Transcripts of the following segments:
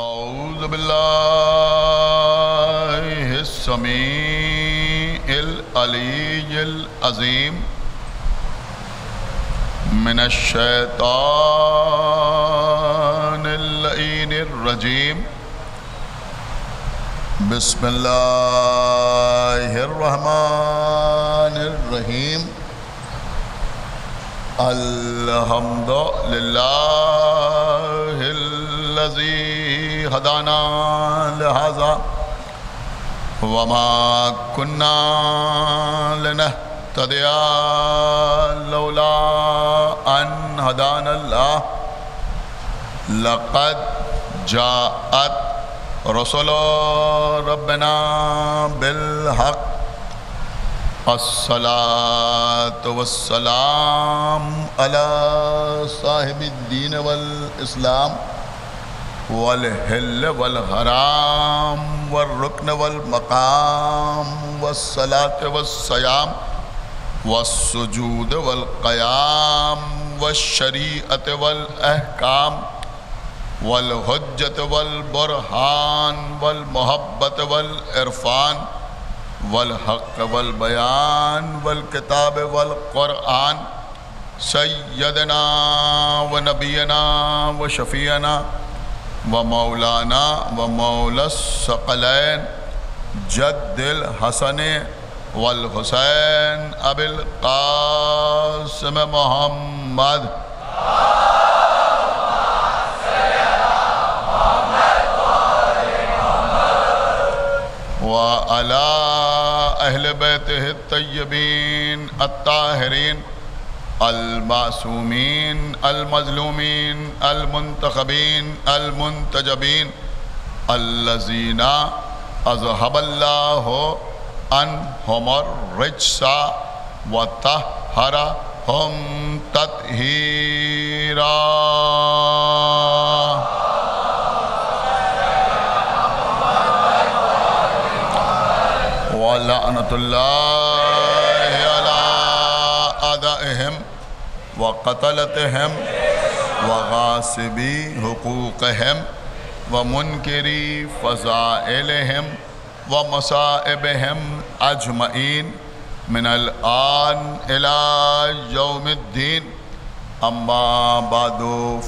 اعوذ باللہ السمیع العلی العظیم من الشیطان اللعین الرجیم بسم اللہ الرحمن الرحیم الحمد للہ الذی ہدانا لہذا وما كنا لنهتدي لولا ان هدانا الله لقد جاءت رسل ربنا بالحق الصلاة والسلام على صاحب الدين والإسلام والحل والحرام والركن والمقام والصلاة والصيام والسجود والقيام والشريعة والأحكام والحجة والبرهان والمحبة والعرفان والحق والبيان والكتاب والقرآن سيدنا ونبينا وشفيعنا ومولانا ومولى الثقلين جد الحسن والحسين أبي القاسم محمد وعلى أهل بيته الطيبين الطاهرين المعصومين المظلومين المنتخبين المنتجبين الذين أذهب الله عنهم الرجس وطهرهم تطهيرا ولعنة الله على أعدائهم وقتلتهم وغاصبي حقوقهم ومنكري فضائلهم ومصائبهم أجمعين من الآن إلى يوم الدين أما بعد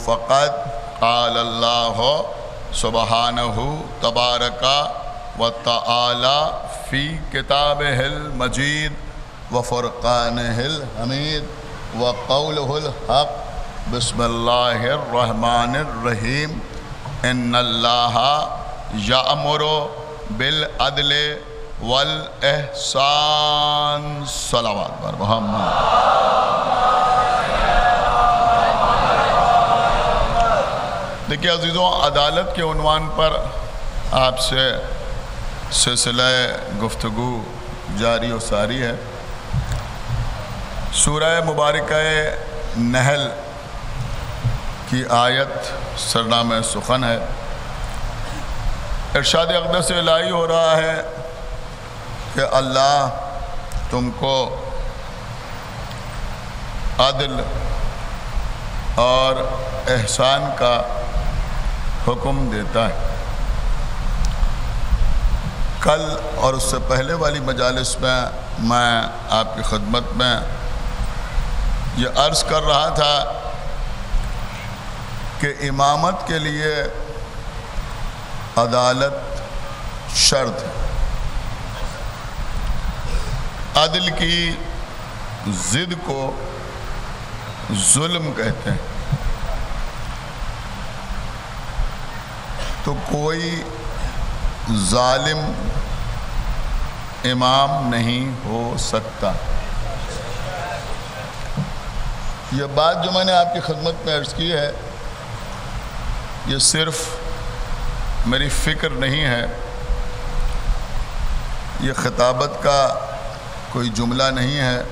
فقد قال الله سبحانه تبارك وتعالى في كتابه المجيد وفرقانه الحميد وقوله الحق بسم الله الرحمن الرحيم إن الله يأمر بالعدل والإحسان صلوات بر محمد دیکھیں عزیزوں، عدالت کے عنوان پر آپ سے سلسلہ گفتگو جاری و ساری ہے۔ سورہ مبارکہ نحل کی آیت سرنام سخن ہے۔ ارشاد اقدس الہی ہو رہا ہے کہ اللہ تم کو عدل اور احسان کا حکم دیتا ہے۔ کل اور اس سے پہلے والی مجالس میں میں آپ کی خدمت میں یہ عرض کر رہا تھا کہ امامت کے لیے عدالت شرط ہے۔ عدل کی ضد کو ظلم کہتے ہیں۔ تو کوئی ظالم امام نہیں ہو سکتا۔ یہ بات جو میں نے آپ کی خدمت میں عرض کی ہے، یہ صرف میری فکر نہیں ہے، یہ خطابت کا کوئی جملہ نہیں ہے،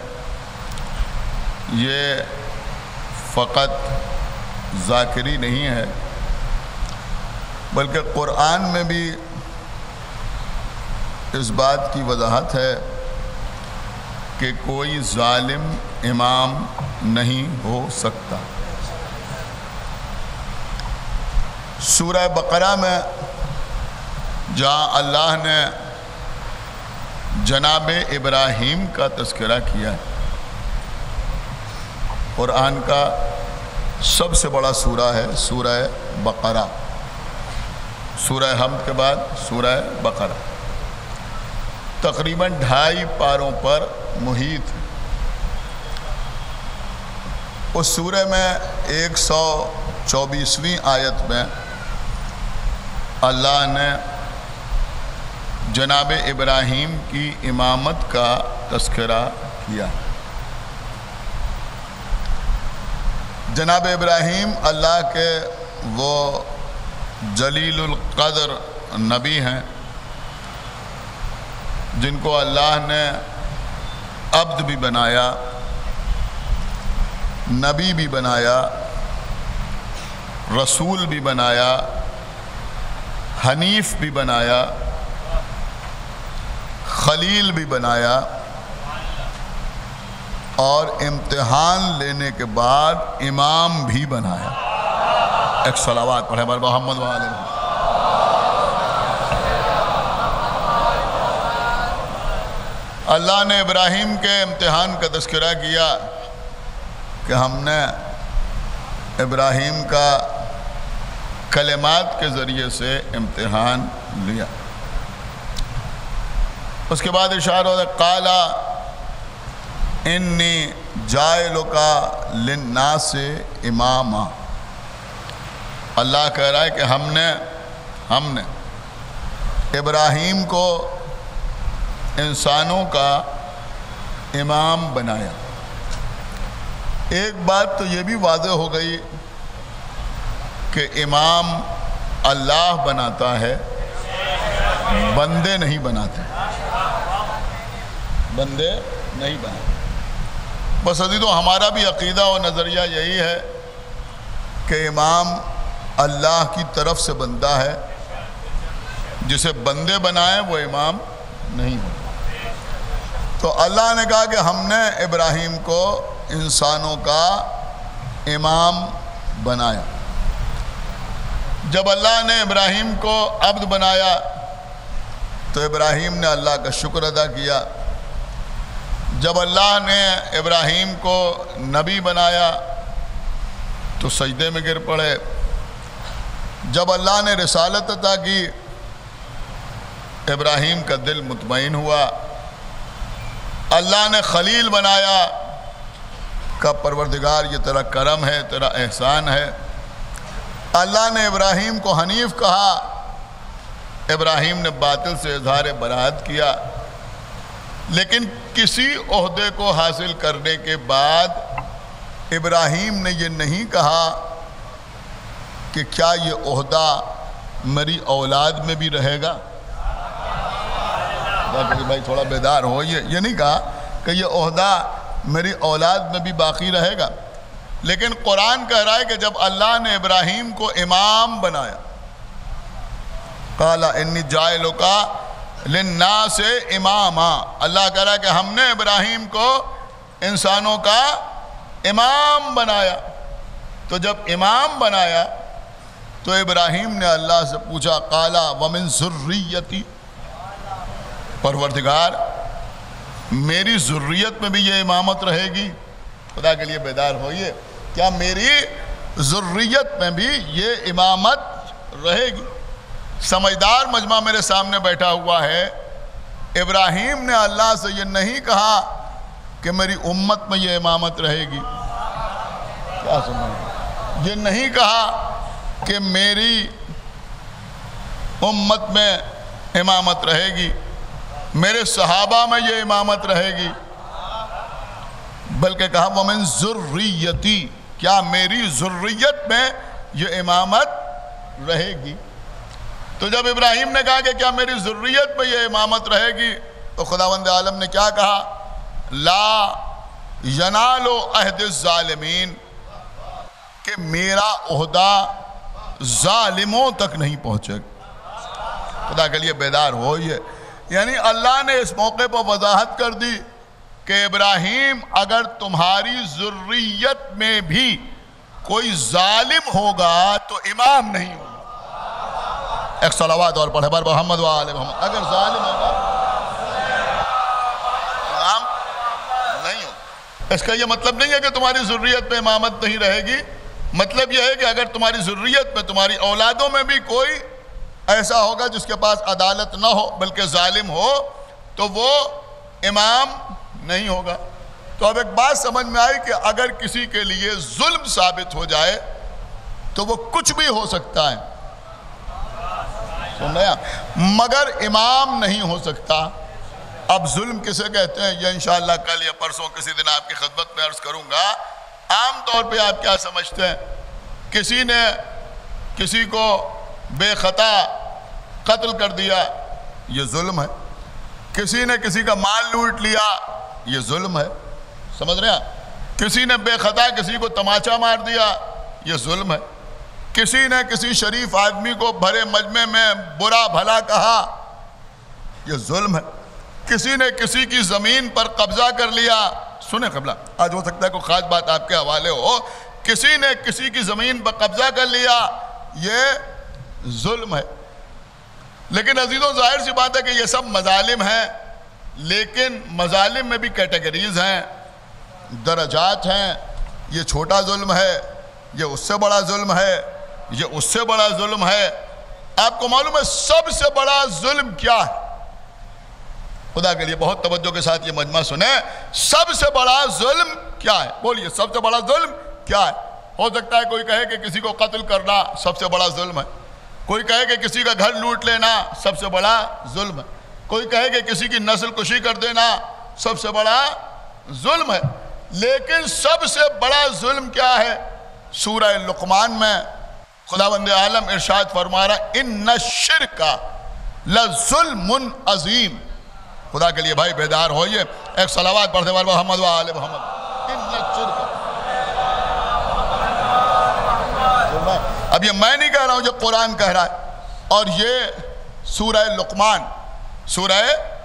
یہ فقط ذاکری نہیں ہے، بلکہ قرآن میں بھی اس بات کی وضاحت ہے کہ کوئی ظالم امام نہیں ہو سکتا۔ سورہ بقرہ میں جہاں اللہ نے جناب ابراہیم کا تذکرہ کیا ہے، قرآن کا سب سے بڑا سورہ ہے سورہ بقرہ، سورہ حمد کے بعد سورہ بقرہ، تقریباً 2.5 پاروں پر محیط ہے۔ اس سورہ میں 124ویں آیت میں اللہ نے جناب ابراہیم کی امامت کا تذکرہ کیا۔ جناب ابراہیم اللہ کے وہ جلیل القدر نبی ہیں جن کو اللہ نے عبد بھی بنایا، نبی بھی بنایا، رسول بھی بنایا، حنیف بھی بنایا، خلیل بھی بنایا، اور امتحان لینے کے بعد امام بھی بنایا۔ ایک صلوات پڑھیں بر محمد وآلہ۔ اللہ نے ابراہیم کے امتحان کا تذکرہ کیا کہ ہم نے ابراہیم کا کلمات کے ذریعے سے امتحان لیا۔ اس کے بعد ارشاد ہوتا ہے قالا انی جائلک للناس اماما۔ اللہ کہہ رہا ہے کہ ہم نے ابراہیم کو انسانوں کا امام بنایا۔ ایک بات تو یہ بھی واضح ہو گئی کہ امام اللہ بناتا ہے، بندے نہیں بناتے، بندے نہیں بناتے۔ بس عزیزو ہمارا بھی عقیدہ و نظریہ یہی ہے کہ امام اللہ کی طرف سے بندہ ہے، جسے بندے بنائے وہ امام نہیں ہوتا۔ تو اللہ نے کہا کہ ہم نے ابراہیم کو انسانوں کا امام بنایا۔ جب اللہ نے ابراہیم کو عبد بنایا تو ابراہیم نے اللہ کا شکر ادا کیا۔ جب اللہ نے ابراہیم کو نبی بنایا تو سجدے میں گر پڑے۔ جب اللہ نے رسالت عطا کی ابراہیم کا دل مطمئن ہوا۔ اللہ نے خلیل بنایا، کہ پروردگار یہ تیرا کرم ہے، تیرا احسان ہے۔ اللہ نے ابراہیم کو حنیف کہا، ابراہیم نے باطل سے اظہار براءت کیا۔ لیکن کسی عہدے کو حاصل کرنے کے بعد ابراہیم نے یہ نہیں کہا کہ کیا یہ عہدہ میری اولاد میں بھی رہے گا۔ بھائی تھوڑا بیدار ہو، یہ نہیں کہا کہ یہ عہدہ میری اولاد میں بھی باقی رہے گا۔ لیکن قرآن کہہ رہا ہے کہ جب اللہ نے ابراہیم کو امام بنایا، قَالَ إِنِّي جَاعِلُكَ لِلنَّاسِ اماما، اللہ کہہ رہا ہے کہ ہم نے ابراہیم کو انسانوں کا امام بنایا۔ تو جب امام بنایا تو ابراہیم نے اللہ سے پوچھا قَالَ وَمِن ذُرِّيَّتِي، پروردگار میری ذریت میں بھی یہ امامت رہے گی؟ خدا کے لیے بیدار ہوئیے، کیا میری ذریت میں بھی یہ امامت رہے گی؟ سمجھدار مجمع میرے سامنے بیٹھا ہوا ہے۔ ابراہیم نے اللہ سے یہ نہیں کہا کہ میری امت میں یہ امامت رہے گی، کیا سمجھ؟ یہ نہیں کہا کہ میری امت میں امامت رہے گی، میرے صحابہ میں یہ امامت رہے گی، بلکہ کہا وَمِن ذُرِّيَّتِي، کیا میری ذریت میں یہ امامت رہے گی؟ تو جب ابراہیم نے کہا کہ کیا میری ذریت میں یہ امامت رہے گی تو خداوند عالم نے کیا کہا؟ لا ینال عہد الظالمین، کہ میرا عہدہ ظالموں تک نہیں پہنچے گا۔ خدا کے لیے بیدار ہوئیے، یعنی اللہ نے اس موقع پر وضاحت کر دی کہ ابراہیم اگر تمہاری ذریت میں بھی کوئی ظالم ہوگا تو امام نہیں ہوگا۔ ایک صلوات اور پڑھے بر محمد و آل محمد. اگر ظالم ہوگا امام نہیں ہوگا. اس کا یہ مطلب نہیں ہے کہ تمہاری ذریت میں امامت نہیں رہے گی. مطلب یہ ہے کہ اگر تمہاری ذریت میں تمہاری اولادوں میں بھی کوئی ایسا ہوگا جس کے پاس عدالت نہ ہو بلکہ ظالم ہو تو وہ امام نہیں ہوگا. تو اب ایک بات سمجھ میں آئی کہ اگر کسی کے لیے ظلم ثابت ہو جائے تو وہ کچھ بھی ہو سکتا ہے, سن رہے ہیں, مگر امام نہیں ہو سکتا. اب ظلم کسے کہتے ہیں یہ انشاءاللہ کل یا پرسوں کسی دن آپ کی خدمت میں عرض کروں گا. عام طور پہ آپ کیا سمجھتے ہیں؟ کسی نے کسی کو بے خطا قتل کر دیا, یہ ظلم ہے. کسی نے کسی کا مال لوٹ لیا, یہ ظلم ہے. سمجھ رہے ہیں؟ کسی نے بے خطا کسی کو تماچا مار دیا, یہ ظلم ہے. کسی نے کسی شریف آدمی کو بھرے مجمع میں برا بھلا کہا, یہ ظلم ہے. کسی نے کسی کی زمین پر قبضہ کر لیا. سنیں قبلہ, آج ہو سکتا ہے کوئی خاص بات آپ کے حوالے ہو. کسی نے کسی کی زمین پر قبضہ کر لیا, یہ ظلم ہے. لیکن عزیزوں ظاہر سی بات ہے کہ یہ سب مظالم ہیں, لیکن مظالم میں بھی کیٹیگریز ہیں, درجات ہیں. یہ چھوٹا ظلم ہے, یہ اس سے بڑا ظلم ہے, یہ اس سے بڑا ظلم ہے. آپ کو معلوم ہے سب سے بڑا ظلم کیا ہے؟ خدا کے لیے بہت توجہ کے ساتھ یہ مجمع سنیں. سب سے بڑا ظلم کیا ہے؟ بولیے, سب سے بڑا ظلم کیا ہے؟ ہو سکتا ہے کوئی کہے کہ کسی کو قتل کرنا سب سے بڑا ظلم ہے. کوئی کہے کہ کسی کا گھر لوٹ لینا سب سے بڑا ظلم ہے. کوئی کہے کہ کسی کی نسل کشی کر دینا سب سے بڑا ظلم ہے. لیکن سب سے بڑا ظلم کیا ہے؟ سورہ لقمان میں خداوند عالم ارشاد فرما رہا ہے ان الشرک لظلم عظیم. خدا کے لیے بھائی بیدار ہوئیے, ایک صلوات پڑھتے ہیں محمد و آل محمد. ان الشرک, اب یہ میں نہیں کہہ رہا ہوں, جو قرآن کہہ رہا ہے. اور یہ سورہ لقمان, سورہ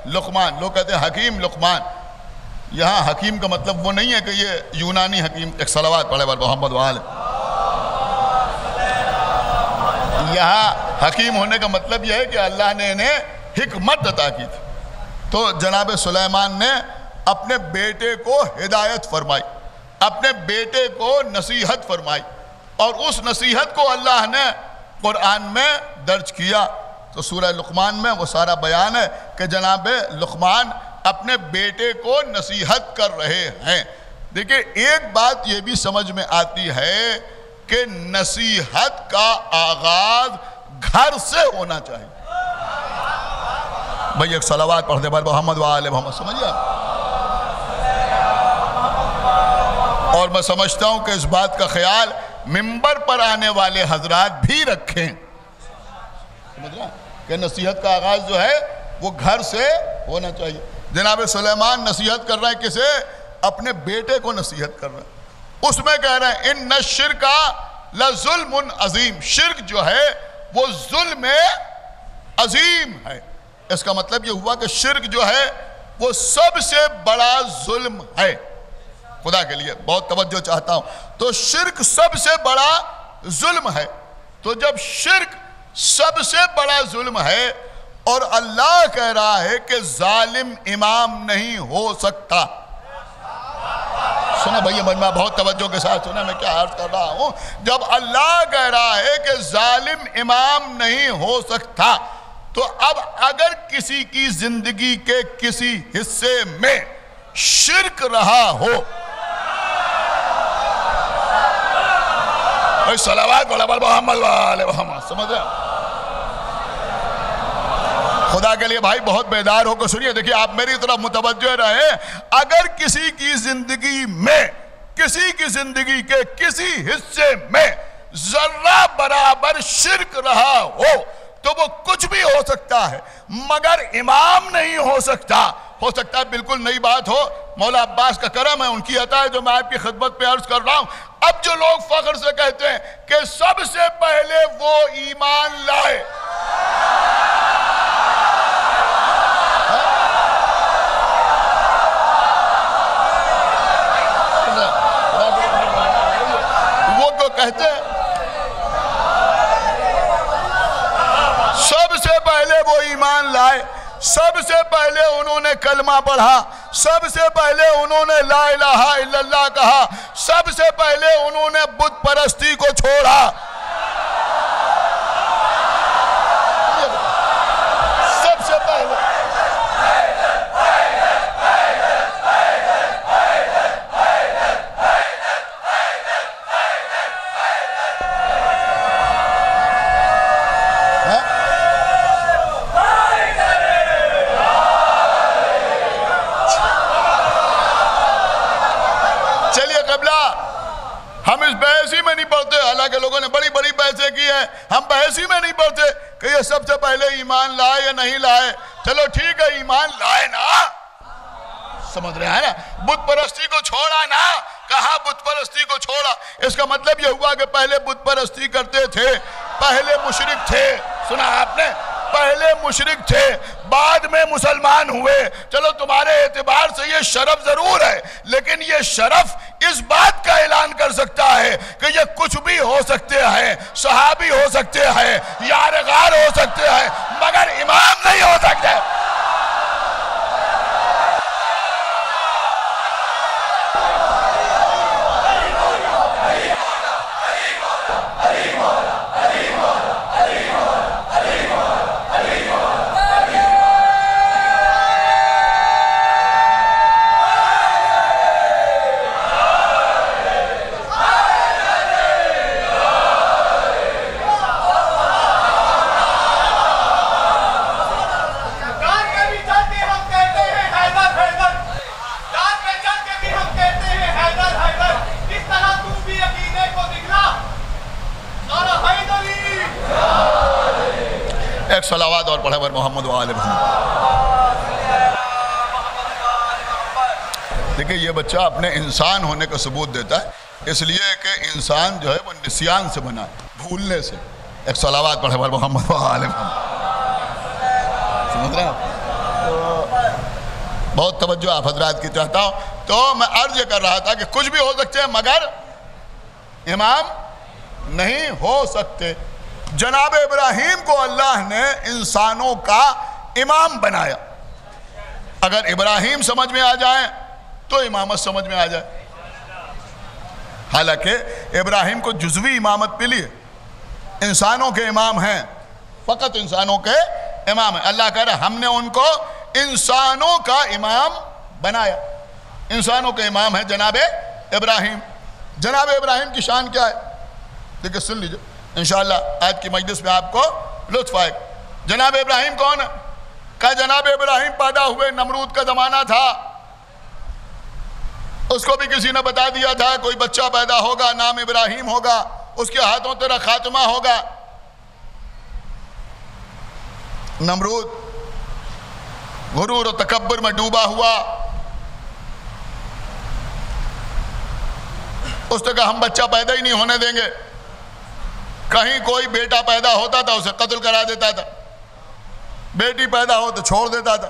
لقمان, لوگ کہتے ہیں حکیم لقمان. یہاں حکیم کا مطلب وہ نہیں ہے کہ یہ یونانی حکیم. ایک صلوات پڑھے محمد و آل. یہاں حکیم ہونے کا مطلب یہ ہے کہ اللہ نے انہیں حکمت عطا کی تھی. تو جناب سلیمان نے اپنے بیٹے کو ہدایت فرمائی, اپنے بیٹے کو نصیحت فرمائی, اور اس نصیحت کو اللہ نے قرآن میں درج کیا. تو سورہ لقمان میں وہ سارا بیان ہے کہ جناب لقمان اپنے بیٹے کو نصیحت کر رہے ہیں. دیکھیں ایک بات یہ بھی سمجھ میں آتی ہے کہ نصیحت کا آغاز گھر سے ہونا چاہیے. بھئی ایک صلوات پڑھ دے بر محمد و آل محمد. سمجھئے؟ اور میں سمجھتا ہوں کہ اس بات کا خیال منبر پر آنے والے حضرات بھی رکھیں. سمجھ رہے ہیں کہ نصیحت کا آغاز جو ہے وہ گھر سے ہونا چاہیے. جناب سلیمان نصیحت کر رہے ہیں کسے؟ اپنے بیٹے کو نصیحت کر رہے ہیں. اس میں کہہ رہے ہیں ان الشرک لظلم عظیم. شرک جو ہے وہ ظلم عظیم ہے. اس کا مطلب یہ ہوا کہ شرک جو ہے وہ سب سے بڑا ظلم ہے. خدا کے لیے بہت توجہ چاہتا ہوں. تو شرک سب سے بڑا ظلم ہے. تو جب شرک سب سے بڑا ظلم ہے اور اللہ کہہ رہا ہے کہ ظالم امام نہیں ہو سکتا. سنیں بھئی مجمع بہت توجہ کے ساتھ سنیں میں کیا عرض کر رہا ہوں. جب اللہ کہہ رہا ہے کہ ظالم امام نہیں ہو سکتا, تو اب اگر کسی کی زندگی کے کسی حصے میں شرک رہا ہو, صلوات علی محمد و آل محمد. سمجھ رہے ہیں؟ خدا کے لیے بھائی بہت بیدار ہو کر سنیے. دیکھیے آپ میری طرف متوجہ رہیں. اگر کسی کی زندگی میں, کسی کی زندگی کے کسی حصے میں ذرہ برابر شرک رہا ہو تو وہ کچھ بھی ہو سکتا ہے, مگر امام نہیں ہو سکتا. ہو سکتا ہے بالکل نئی بات ہو, مولا عباس کا کرم ہے, ان کی عطا ہے جو میں آپ کی خدمت پہ عرض کر رہا ہوں. اب جو لوگ فخر سے کہتے ہیں کہ سب سے پہلے وہ ایمان لائے, وہ تو کہتے ہیں پہلے وہ ایمان لائے، سب سے پہلے انہوں نے کلمہ پڑھا، سب سے پہلے انہوں نے لا الہ الا اللہ کہا، سب سے پہلے انہوں نے بت پرستی کو چھوڑا۔ سب سے پہلے ہم اس بحثی میں نہیں پڑھتے، حالانکہ لوگوں نے بڑی بڑی بحثیں کی ہیں، ہم بحثی میں نہیں پڑھتے کہ یہ سب سے پہلے ایمان لائے یا نہیں لائے۔ چلو ٹھیک ہے، ایمان لائے نا، سمجھ رہے ہیں نا، بت پرستی کو چھوڑا نا، کہاں بت پرستی کو چھوڑا؟ اس کا مطلب یہ ہوا کہ پہلے بت پرستی کرتے تھے، پہلے مشرک تھے، سنا آپ نے؟ پہلے مشرک تھے، بعد میں مسلمان ہوئے۔ چلو تمہارے اعتبار سے یہ شرف ضرور ہے، لیکن یہ شرف اس بات کا اعلان کر سکتا ہے کہ یہ کچھ بھی ہو سکتے ہیں، صحابی ہو سکتے ہیں، یارغار ہو سکتے ہیں، مگر امام نہیں ہو سکتے۔ ایک صلوات اور پڑھے بر محمد و آل محمد۔ دیکھیں یہ بچہ اپنے انسان ہونے کا ثبوت دیتا ہے، اس لیے کہ انسان جو ہے وہ نسیان سے بنا ہے، بھولنے سے۔ ایک صلوات پڑھے بر محمد و آل محمد۔ سمجھ رہے ہیں؟ بہت توجہ آپ حضرات کی چاہتا ہوں۔ تو میں عرض یہ کر رہا تھا کہ کچھ بھی ہو سکتے ہیں مگر امام نہیں ہو سکتے۔ جناب ابراہیم کو اللہ نے انسانوں کا امام بنایا۔ اگر ابراہیم سمجھ میں آ جائیں تو امامت سمجھ میں آ جائے۔ حالانکہ ابراہیم کو جزوی امامت ملی ہے، انسانوں کے امام ہیں، فقط انسانوں کے امام ہیں۔ اللہ کہہ رہا ہے ہم نے ان کو انسانوں کا امام بنایا۔ انسانوں کے امام ہیں جناب ابراہیم۔ جناب ابراہیم کی شان کیا ہے؟ دیکھیں سن لیجئے، انشاءاللہ آج کی مجلس میں آپ کو لطف آئے گا۔ جناب ابراہیم کون ہے؟ کہ جناب ابراہیم پیدا ہوئے نمرود کا زمانہ تھا، اس کو بھی کسی نے بتا دیا تھا کوئی بچہ پیدا ہوگا نام ابراہیم ہوگا، اس کے ہاتھوں تیرا خاتمہ ہوگا۔ نمرود غرور و تکبر میں ڈوبا ہوا، اس نے کہا ہم بچہ پیدا ہی نہیں ہونے دیں گے۔ کہیں کوئی بیٹا پیدا ہوتا تھا اسے قتل کرا دیتا تھا، بیٹی پیدا ہو تو چھوڑ دیتا تھا۔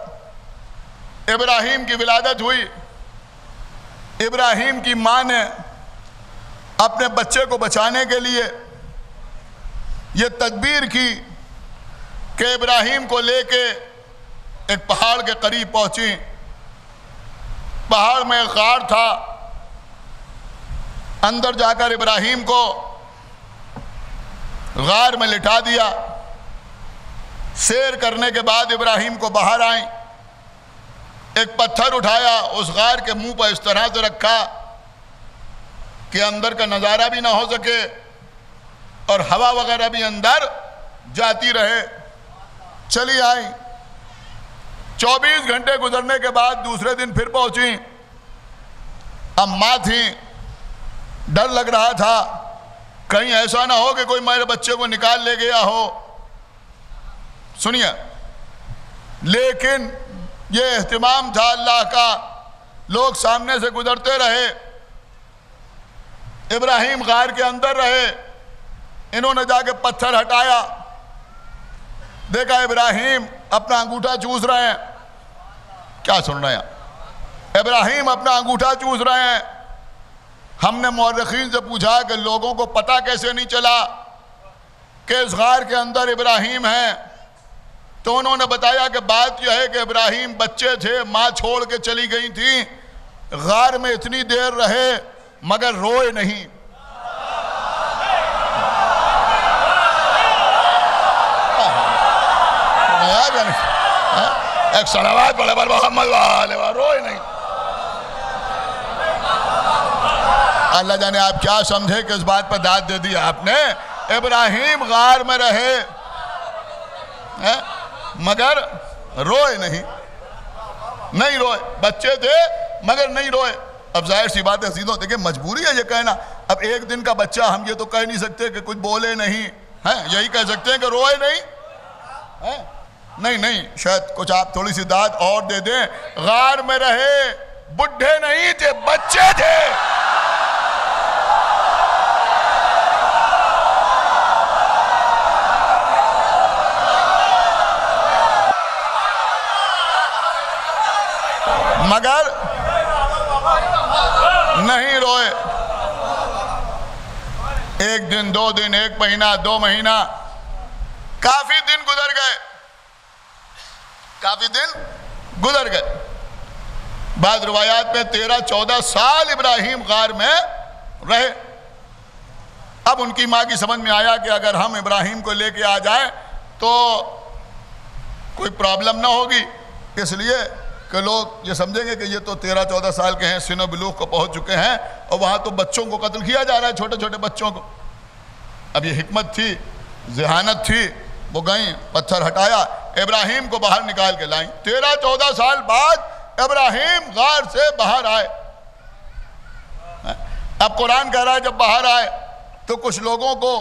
ابراہیم کی ولادت ہوئی، ابراہیم کی ماں نے اپنے بچے کو بچانے کے لیے یہ تدبیر کی کہ ابراہیم کو لے کے ایک پہاڑ کے قریب پہنچی۔ پہاڑ میں ایک غار تھا، اندر جا کر ابراہیم کو غار میں لٹا دیا۔ سیر کرنے کے بعد ابراہیم کو باہر آئیں، ایک پتھر اٹھایا، اس غار کے منہ پر اس طرح سے رکھا کہ اندر کا نظارہ بھی نہ ہو سکے اور ہوا وغیرہ بھی اندر جاتی رہے۔ چلی آئیں، 24 گھنٹے گزرنے کے بعد دوسرے دن پھر پہنچیں۔ اب ماں تھیں، ڈر لگ رہا تھا کہیں ایسا نہ ہو کہ کوئی میرے بچے کو نکال لے گیا ہو۔ سنیے، لیکن یہ اہتمام تھا اللہ کا، لوگ سامنے سے گزرتے رہے، ابراہیم غار کے اندر رہے۔ انہوں نے جا کے پتھر ہٹایا، دیکھا ابراہیم اپنا انگوٹھا چوس رہے ہیں۔ کیا سن رہے ہیں؟ ابراہیم اپنا انگوٹھا چوس رہے ہیں۔ ہم نے مورخین سے پوچھا کہ لوگوں کو پتہ کیسے نہیں چلا کہ اس غار کے اندر ابراہیم ہیں؟ تو انہوں نے بتایا کہ بات یہ ہے کہ ابراہیم بچے تھے، ماں چھوڑ کے چلی گئی تھیں، غار میں اتنی دیر رہے مگر روئے نہیں۔ ایک صلوات پڑھے پر محمد روئے نہیں۔ اللہ جانے آپ کیا سمجھے کہ اس بات پر داد دے دی آپ نے۔ ابراہیم غار میں رہے مگر روئے نہیں روئے، بچے تھے مگر نہیں روئے۔ اب ظاہر سی بات ہے عزیزوں، دیکھیں مجبوری ہے یہ کہنا، اب ایک دن کا بچہ ہم یہ تو کہہ نہیں سکتے کہ کچھ بولے نہیں، یہی کہہ سکتے ہیں کہ روئے نہیں، شاید کچھ آپ تھوڑی سی داد اور دے دیں۔ غار میں رہے، بڈھے نہیں تھے، بچے تھے۔ مگر نہیں روئے۔ ایک دن، 2 دن، 1 مہینہ، 2 مہینہ، کافی دن گزر گئے۔ بعض روایات میں 13-14 سال ابراہیم غار میں رہے۔ اب ان کی ماں کی سمجھ میں آیا کہ اگر ہم ابراہیم کو لے کے آ جائیں تو کوئی پرابلم نہ ہوگی، اس لیے کہ لوگ یہ سمجھیں گے کہ یہ تو 13-14 سال کے ہیں، سن و بلوغ کو پہنچ چکے ہیں، اور وہاں تو بچوں کو قتل کیا جا رہا ہے، چھوٹے چھوٹے بچوں کو۔ اب یہ حکمت تھی، ذہانت تھی، وہ گئیں، پتھر ہٹایا، ابراہیم کو باہر نکال کے لائیں۔ 13-14 سال بعد ابراہیم غار سے باہر آئے۔ اب قرآن کہہ رہا ہے جب باہر آئے تو کچھ لوگوں کو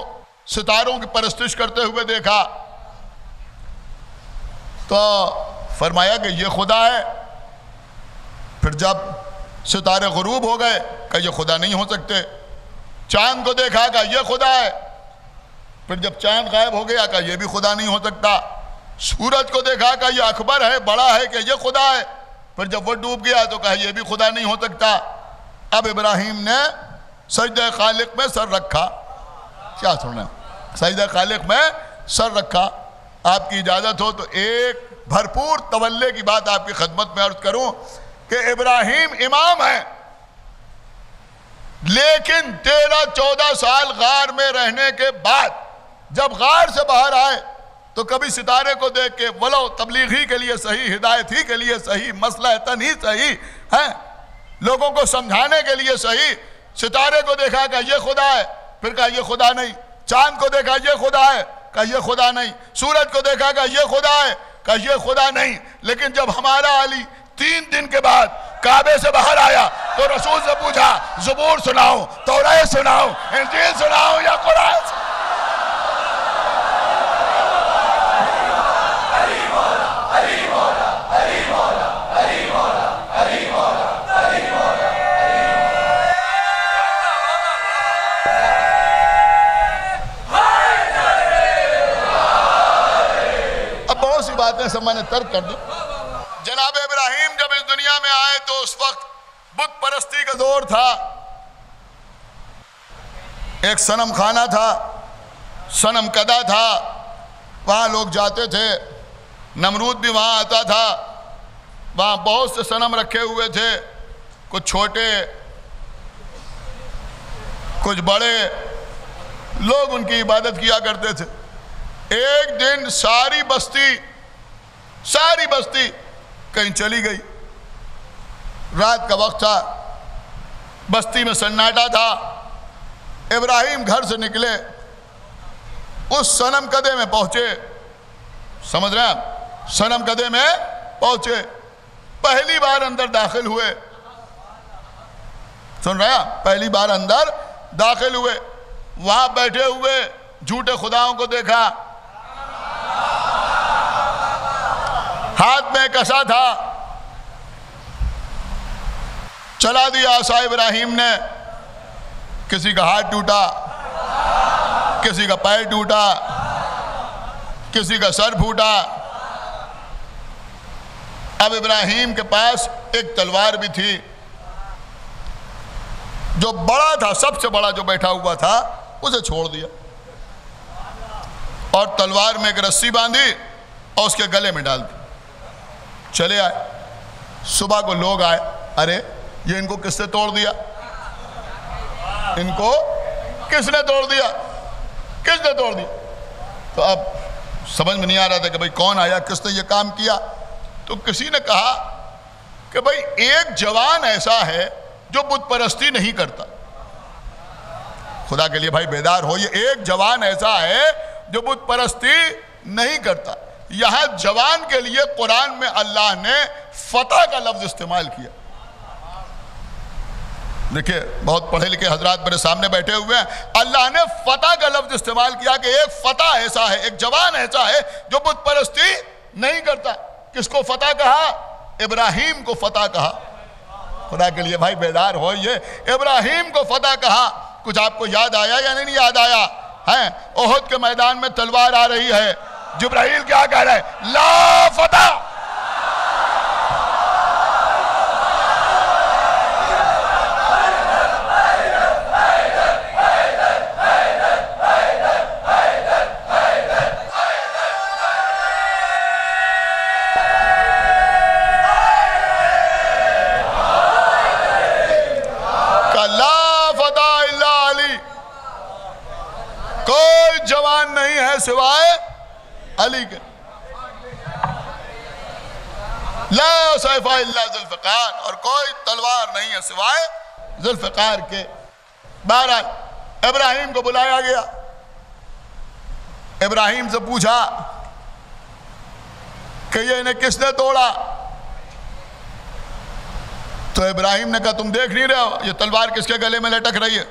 ستاروں کی پرستش کرتے ہوئے دیکھا، تو فرمایا کہ یہ خدا ہے۔ پھر جب ستارے غروب ہو گئے کہ یہ خدا نہیں ہو سکتے۔ چاند کو دیکھا کہ یہ خدا ہے۔ پھر جب چاند غائب ہو گیا کہ یہ بھی خدا نہیں ہو سکتا۔ سورج کو دیکھا کہ یہ اکبر ہے، بڑا ہے، کہ یہ خدا ہے۔ پھر جب وہ ڈوب گیا تو کہا یہ بھی خدا نہیں ہو سکتا۔ اب ابراہیم نے سجدہ خالق میں سر رکھا۔ کیا سننا؟ سجدہ خالق میں سر رکھا۔ آپ کی اجازت ہو تو ایک بھرپور تولے کی بات آپ کی خدمت میں عرض کروں کہ ابراہیم امام ہیں، لیکن 13-14 سال غار میں رہنے کے بعد جب غار سے باہر آئے تو کبھی ستارے کو دیکھ کے، ولو تبلیغ ہی کے لیے صحیح، ہدایت ہی کے لیے صحیح، مصلحتاً ہی صحیح ہے، لوگوں کو سمجھانے کے لیے صحیح، ستارے کو دیکھا کہ یہ خدا ہے، پھر کہا یہ خدا نہیں۔ چاند کو دیکھا یہ خدا ہے، کہا یہ خدا نہیں۔ سورج کو دیکھا کہ یہ خدا ہے، کہا یہ خدا نہیں۔ لیکن جب ہمارا علی 3 دن کے بعد کعبے سے باہر آیا تو رسول سے پوچھا زبور سناؤں، توریت سناؤں، انجیل سناؤں یا قرآن؟ اب بہت سی باتیں سب میں نے ترک کر دی۔ جناب ابراہیم جب اس دنیا میں آئے تو اس وقت بت پرستی کا دور تھا۔ ایک صنم خانہ تھا، صنم کدہ تھا، وہاں لوگ جاتے تھے۔ نمرود بھی وہاں آتا تھا، وہاں بہت سے صنم رکھے ہوئے تھے، کچھ چھوٹے کچھ بڑے، لوگ ان کی عبادت کیا کرتے تھے۔ ایک دن ساری بستی کہیں چلی گئی۔ رات کا وقت تھا، بستی میں سناٹا تھا۔ ابراہیم گھر سے نکلے، اس صنم کدے میں پہنچے، سمجھ رہے ہیں آپ، صنم کدے میں پہنچے، پہلی بار اندر داخل ہوئے، سن رہے ہیں، پہلی بار اندر داخل ہوئے، وہاں بیٹھے ہوئے جھوٹے خداؤں کو دیکھا، ہاتھ میں کسا تھا، چلا دیا عصا ابراہیم نے، کسی کا ہاتھ ٹوٹا، کسی کا پیر ٹوٹا، کسی کا سر پھوٹا۔ اب ابراہیم کے پاس ایک تلوار بھی تھی، جو بڑا تھا، سب سے بڑا جو بیٹھا ہوا تھا اسے چھوڑ دیا، اور تلوار میں ایک رسی باندھی اور اس کے گلے میں ڈال دیا. چلے آئے. صبح کو لوگ آئے, ارے یہ ان کو کس نے توڑ دیا؟ ان کو کس نے توڑ دیا؟ کس نے توڑ دیا؟ تو اب سمجھ میں نہیں آ رہا تھا کہ بھئی کون آیا, کس نے یہ کام کیا. تو کسی نے کہا کہ بھئی ایک جوان ایسا ہے جو بت پرستی نہیں کرتا. خدا کے لیے بھائی بیدار ہو, یہ ایک جوان ایسا ہے جو بت پرستی نہیں کرتا. یہاں جوان کے لیے قرآن میں اللہ نے فتح کا لفظ استعمال کیا. دیکھیں بہت پڑھے لکھے حضرات میرے سامنے بیٹھے ہوئے ہیں, اللہ نے فتح کا لفظ استعمال کیا کہ ایک فتح ایسا ہے, ایک جوان ایسا ہے جو بت پرستی نہیں کرتا. کس کو فتح کہا؟ ابراہیم کو فتح کہا. خدا کے لیے بھائی بیدار ہو, یہ ابراہیم کو فتح کہا. کچھ آپ کو یاد آیا یا نہیں یاد آیا؟ احد کے میدان میں تلوار آ رہی ہے, جبرائیل کیا کہہ رہا ہے؟ لا فتح. جوان نہیں ہے سوائے علی کے. لا سیف الا ذوالفقار, اور کوئی تلوار نہیں ہے سوائے ذوالفقار کے. بہرحال ابراہیم کو بلایا گیا. ابراہیم سے پوچھا کہ یہ انہیں کس نے توڑا؟ تو ابراہیم نے کہا تم دیکھ نہیں رہے ہو یہ تلوار کس کے گلے میں لٹک رہی ہے؟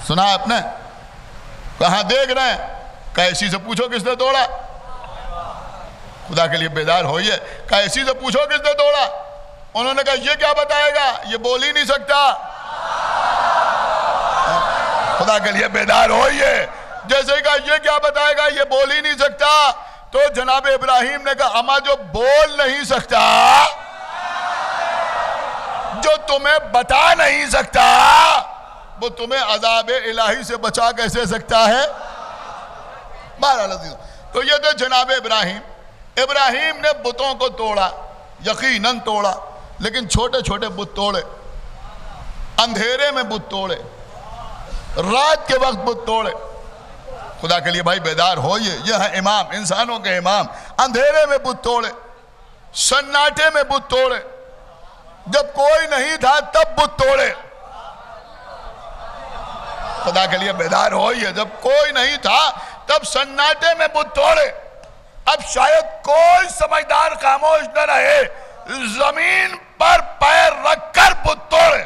سنا آپ نے؟ کہاں دیکھ رہے ہیں؟ کہا اسی سے پوچھو کس نے توڑا. خدا کے لیے بیدار ہوئیے, کہا اسی سے پوچھو کس نے توڑا. انہوں نے کہا یہ کیا بتائے گا, یہ بول ہی نہیں سکتا. خدا کے لیے بیدار ہوئیے, جیسے کہا یہ کیا بتائے گا, یہ بول ہی نہیں سکتا. تو جناب ابراہیم نے کہا اما جو بول نہیں سکتا, جو تمہیں بتا نہیں سکتا, وہ تمہیں عذاب الہی سے بچا کیسے سکتا ہے؟ بہرحال عزیز, تو یہ تھے جناب ابراہیم. ابراہیم نے بتوں کو توڑا, یقیناً توڑا, لیکن چھوٹے چھوٹے بت توڑے, اندھیرے میں بت توڑے, رات کے وقت بت توڑے. خدا کے لیے بھائی بیدار ہوئیے, یہ ہے امام, انسانوں کے امام. اندھیرے میں بت توڑے, سناٹے میں بت توڑے, جب کوئی نہیں تھا تب بت توڑے. خدا کے لیے بیدار ہوئیے, جب کوئی نہیں تھا تب سناٹے میں بت توڑے. اب شاید کوئی سمجھدار خاموش نہ رہے, زمین پر پیر رکھ کر بت توڑے.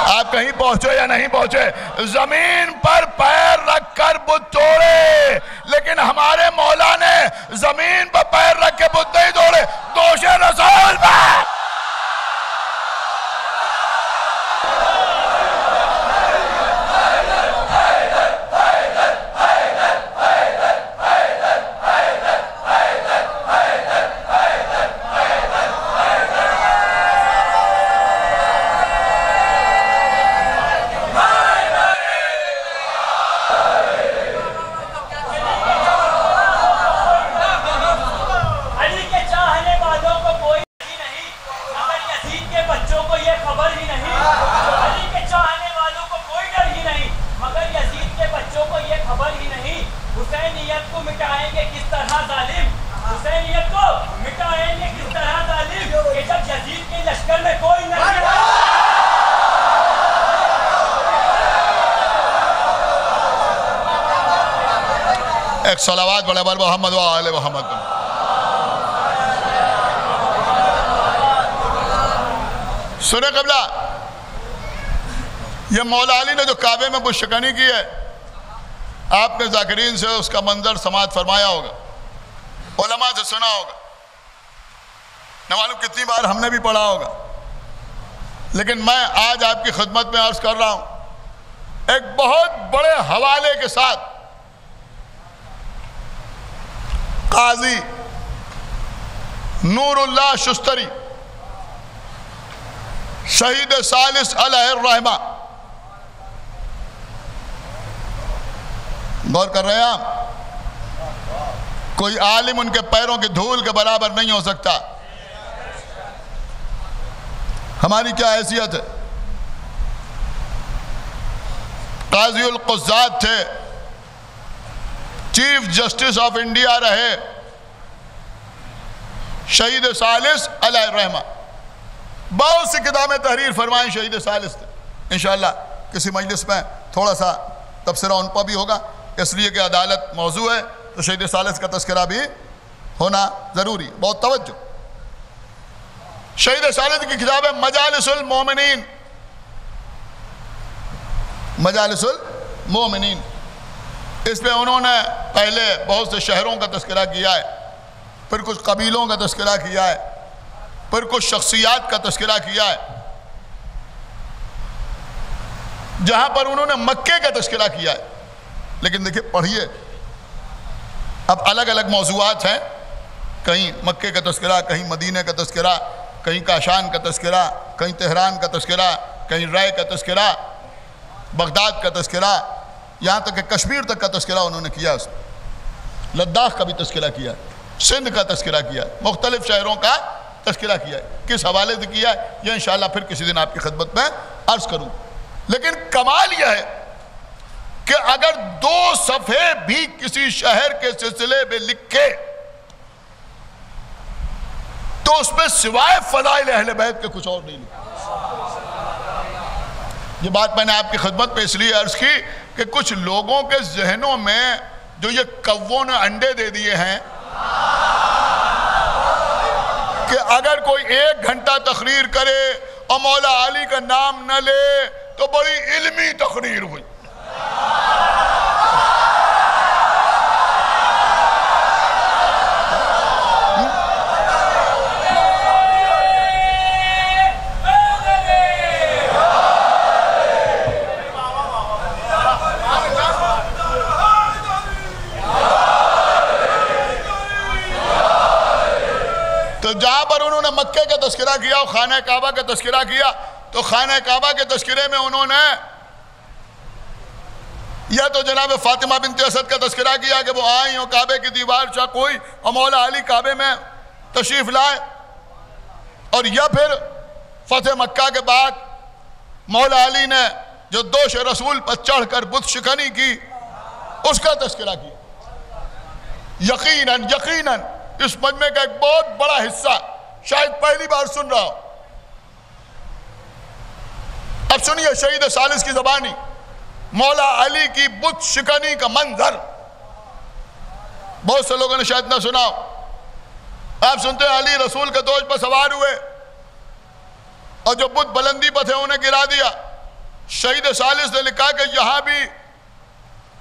آپ کہیں پہنچے یا نہیں پہنچے, زمین پر پیر رکھ کر بت توڑے. لیکن ہمارے مولا نے زمین پر پیر رکھ کے بت نہیں توڑے, دوش رسول پر. ایک صلوات بڑے بر محمد و آل محمد. سنیں قبلہ, یہ مولا علی نے جو کعبے میں بتشکنی کی ہے, آپ نے ذاکرین سے اس کا منظر سماعت فرمایا ہوگا, علماء سے سنا ہوگا, نہ معلوم کتنی بار ہم نے بھی پڑھا ہوگا. لیکن میں آج آپ کی خدمت میں عرض کر رہا ہوں ایک بہت بڑے حوالے کے ساتھ. قاضی نور اللہ شستری شہید ثالث علیہ الرحمہ. غور کر رہے ہیں آپ؟ کوئی عالم ان کے پیروں کی دھول کے برابر نہیں ہو سکتا. ہماری کیا حیثیت ہے؟ قاضی القضات تھے، چیف جسٹس آف انڈیا رہے، شہید ثالث علیہ الرحمہ. بہت سی کتابیں تحریر فرمائیں شہید ثالث تھے. انشاءاللہ کسی مجلس میں تھوڑا سا تبصرہ ان پر بھی ہوگا، اس لیے کہ عدالت موضوع ہے تو شہید ثالث کا تذکرہ بھی ہونا ضروری. بہت توجہ. شہید ثالث کی کتاب ہے مجالس المومنین. مجالس المومنین. اس میں انہوں نے پہلے بہت سے شہروں کا تذکرہ کیا ہے، پھر کچھ قبیلوں کا تذکرہ کیا ہے، پھر کچھ شخصیات کا تذکرہ کیا ہے. جہاں پر انہوں نے مکے کا تذکرہ کیا ہے. لیکن دیکھیں پڑھیے، اب الگ الگ موضوعات ہیں، کہیں مکے کا تذکرہ، کہیں مدینہ کا تذکرہ، کہیں کاشان کا تذکرہ، کہیں تہران کا تذکرہ، کہیں رائے کا تذکرہ، بغداد کا تذکرہ، یہاں تک کہ کشمیر تک کا تذکرہ انہوں نے کیا. اس میں لداخ کا بھی تذکرہ کیا، سندھ کا تذکرہ کیا، مختلف شہروں کا تذکرہ کیا ہے. کس حوالے سے کیا ہے یہ انشاءاللہ پھر کسی دن آپ کی خدمت میں عرض کروں. لیکن کمال یہ ہے کہ اگر 2 صفحے بھی کسی شہر کے سلسلے میں لکھے تو اس میں سوائے فضائل اہل بیت کے کچھ اور نہیں لکھا. یہ بات میں نے آپ کی خدمت پہ اس لیے عرض کی کہ کچھ لوگوں کے ذہنوں میں جو یہ کووں نے انڈے دے دیے ہیں کہ اگر کوئی 1 گھنٹہ تقریر کرے اور مولا علی کا نام نہ لے تو بڑی علمی تقریر ہوئی. تو جہاں پر انہوں نے مکے کا تذکرہ کیا اور خانہ کعبہ کا تذکرہ کیا تو خانہ کعبہ کے تذکرے میں انہوں نے یا تو جناب فاطمہ بنت اسد کا تذکرہ کیا کہ وہ آئیں اور کعبے کی دیوار چاہ کوئی اور مولا علی کعبے میں تشریف لائے، اور یا پھر فتح مکہ کے بعد مولا علی نے جو دوش رسول پر چڑھ کر بت شکنی کی اس کا تذکرہ کیا. یقیناً اس مجمع کا ایک بہت بڑا حصہ شاید پہلی بار سن رہا ہو. اب سنیے شہید ثالث کی زبانی مولا علی کی بت شکنی کا منظر. بہت سے لوگوں نے شاید نہ سنا ہو. آپ سنتے ہیں علی رسول کے دوش پر سوار ہوئے اور جو بت بلندی پر تھے انہیں گرا دیا. شہید ثالث نے لکھا کہ یہاں بھی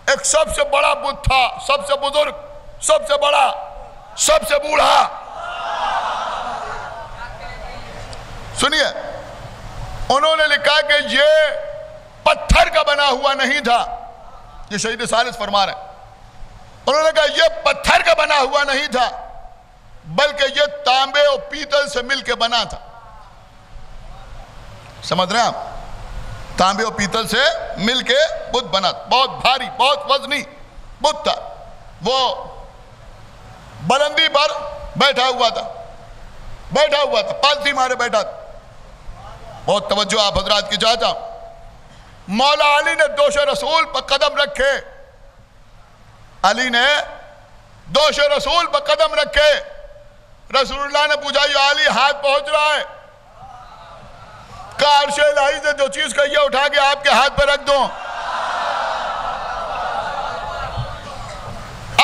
ایک سب سے بڑا بت تھا، سب سے بزرگ، سب سے بڑا، سب سے بوڑھا. سنیے انہوں نے لکھا کہ یہ پتھر کا بنا ہوا نہیں تھا. یہ شہید ثالث فرما رہے ہیں. انہوں نے کہا یہ پتھر کا بنا ہوا نہیں تھا بلکہ یہ تانبے اور پیتل سے مل کے بنا تھا. سمجھ رہے ہیں آپ؟ تانبے اور پیتل سے مل کے بت بنا تھا. بہت بھاری، بہت وزنی بت تھا. وہ بلندی پر بیٹھا ہوا تھا، پالتھی مارے بیٹھا تھا. بہت توجہ آپ حضرات کی چاہتا ہوں. مولا علی نے دوش رسول پر قدم رکھے. علی نے دوش رسول پر قدم رکھے. رسول اللہ نے پوچھا یا علی ہاتھ پہنچ رہا ہے؟ کہا عرش الہی سے جو چیز کہی ہے اٹھا کے آپ کے ہاتھ پر رکھ دوں.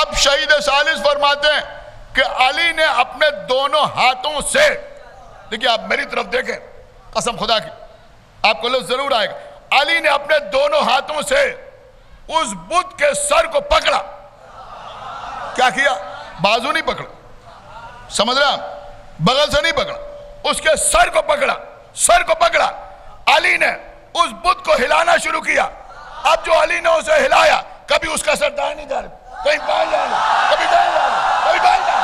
اب شہید ثالث فرماتے ہیں کہ علی نے اپنے دونوں ہاتھوں سے، دیکھیں آپ میری طرف دیکھیں قسم خدا کی آپ کو لفظ ضرور آئے گا، علی نے اپنے دونوں ہاتھوں سے اس بت کے سر کو پکڑا. کیا کیا؟ بازو نہیں پکڑا، سمجھ رہے ہیں؟ بغل سے نہیں پکڑا، اس کے سر کو پکڑا. سر کو پکڑا. علی نے اس بت کو ہلانا شروع کیا. اب جو علی نے اسے ہلایا کبھی اس کا سر دائیں نہیں جا رہا، کہیں بائیں جا رہا، کبھی دائیں جا رہا، کبھی بائیں جا رہا.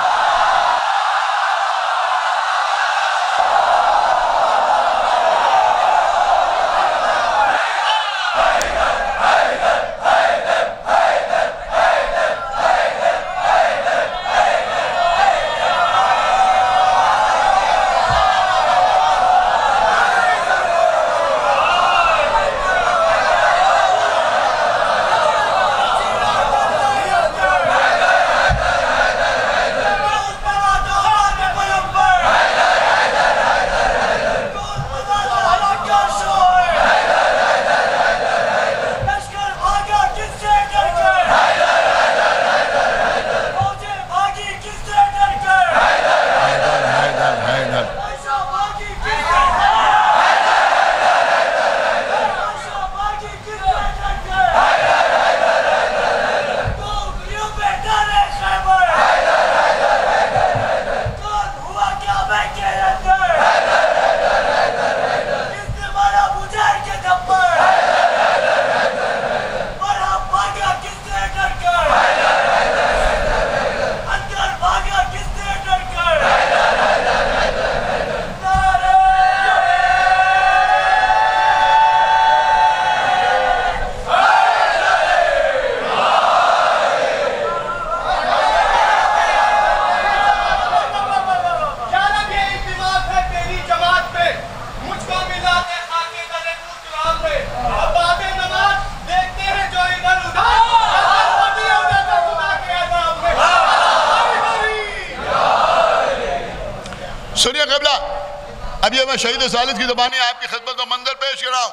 اب یہ میں شہید ثالث کی زبانی آپ کی خدمت میں منظر پیش کر رہا ہوں.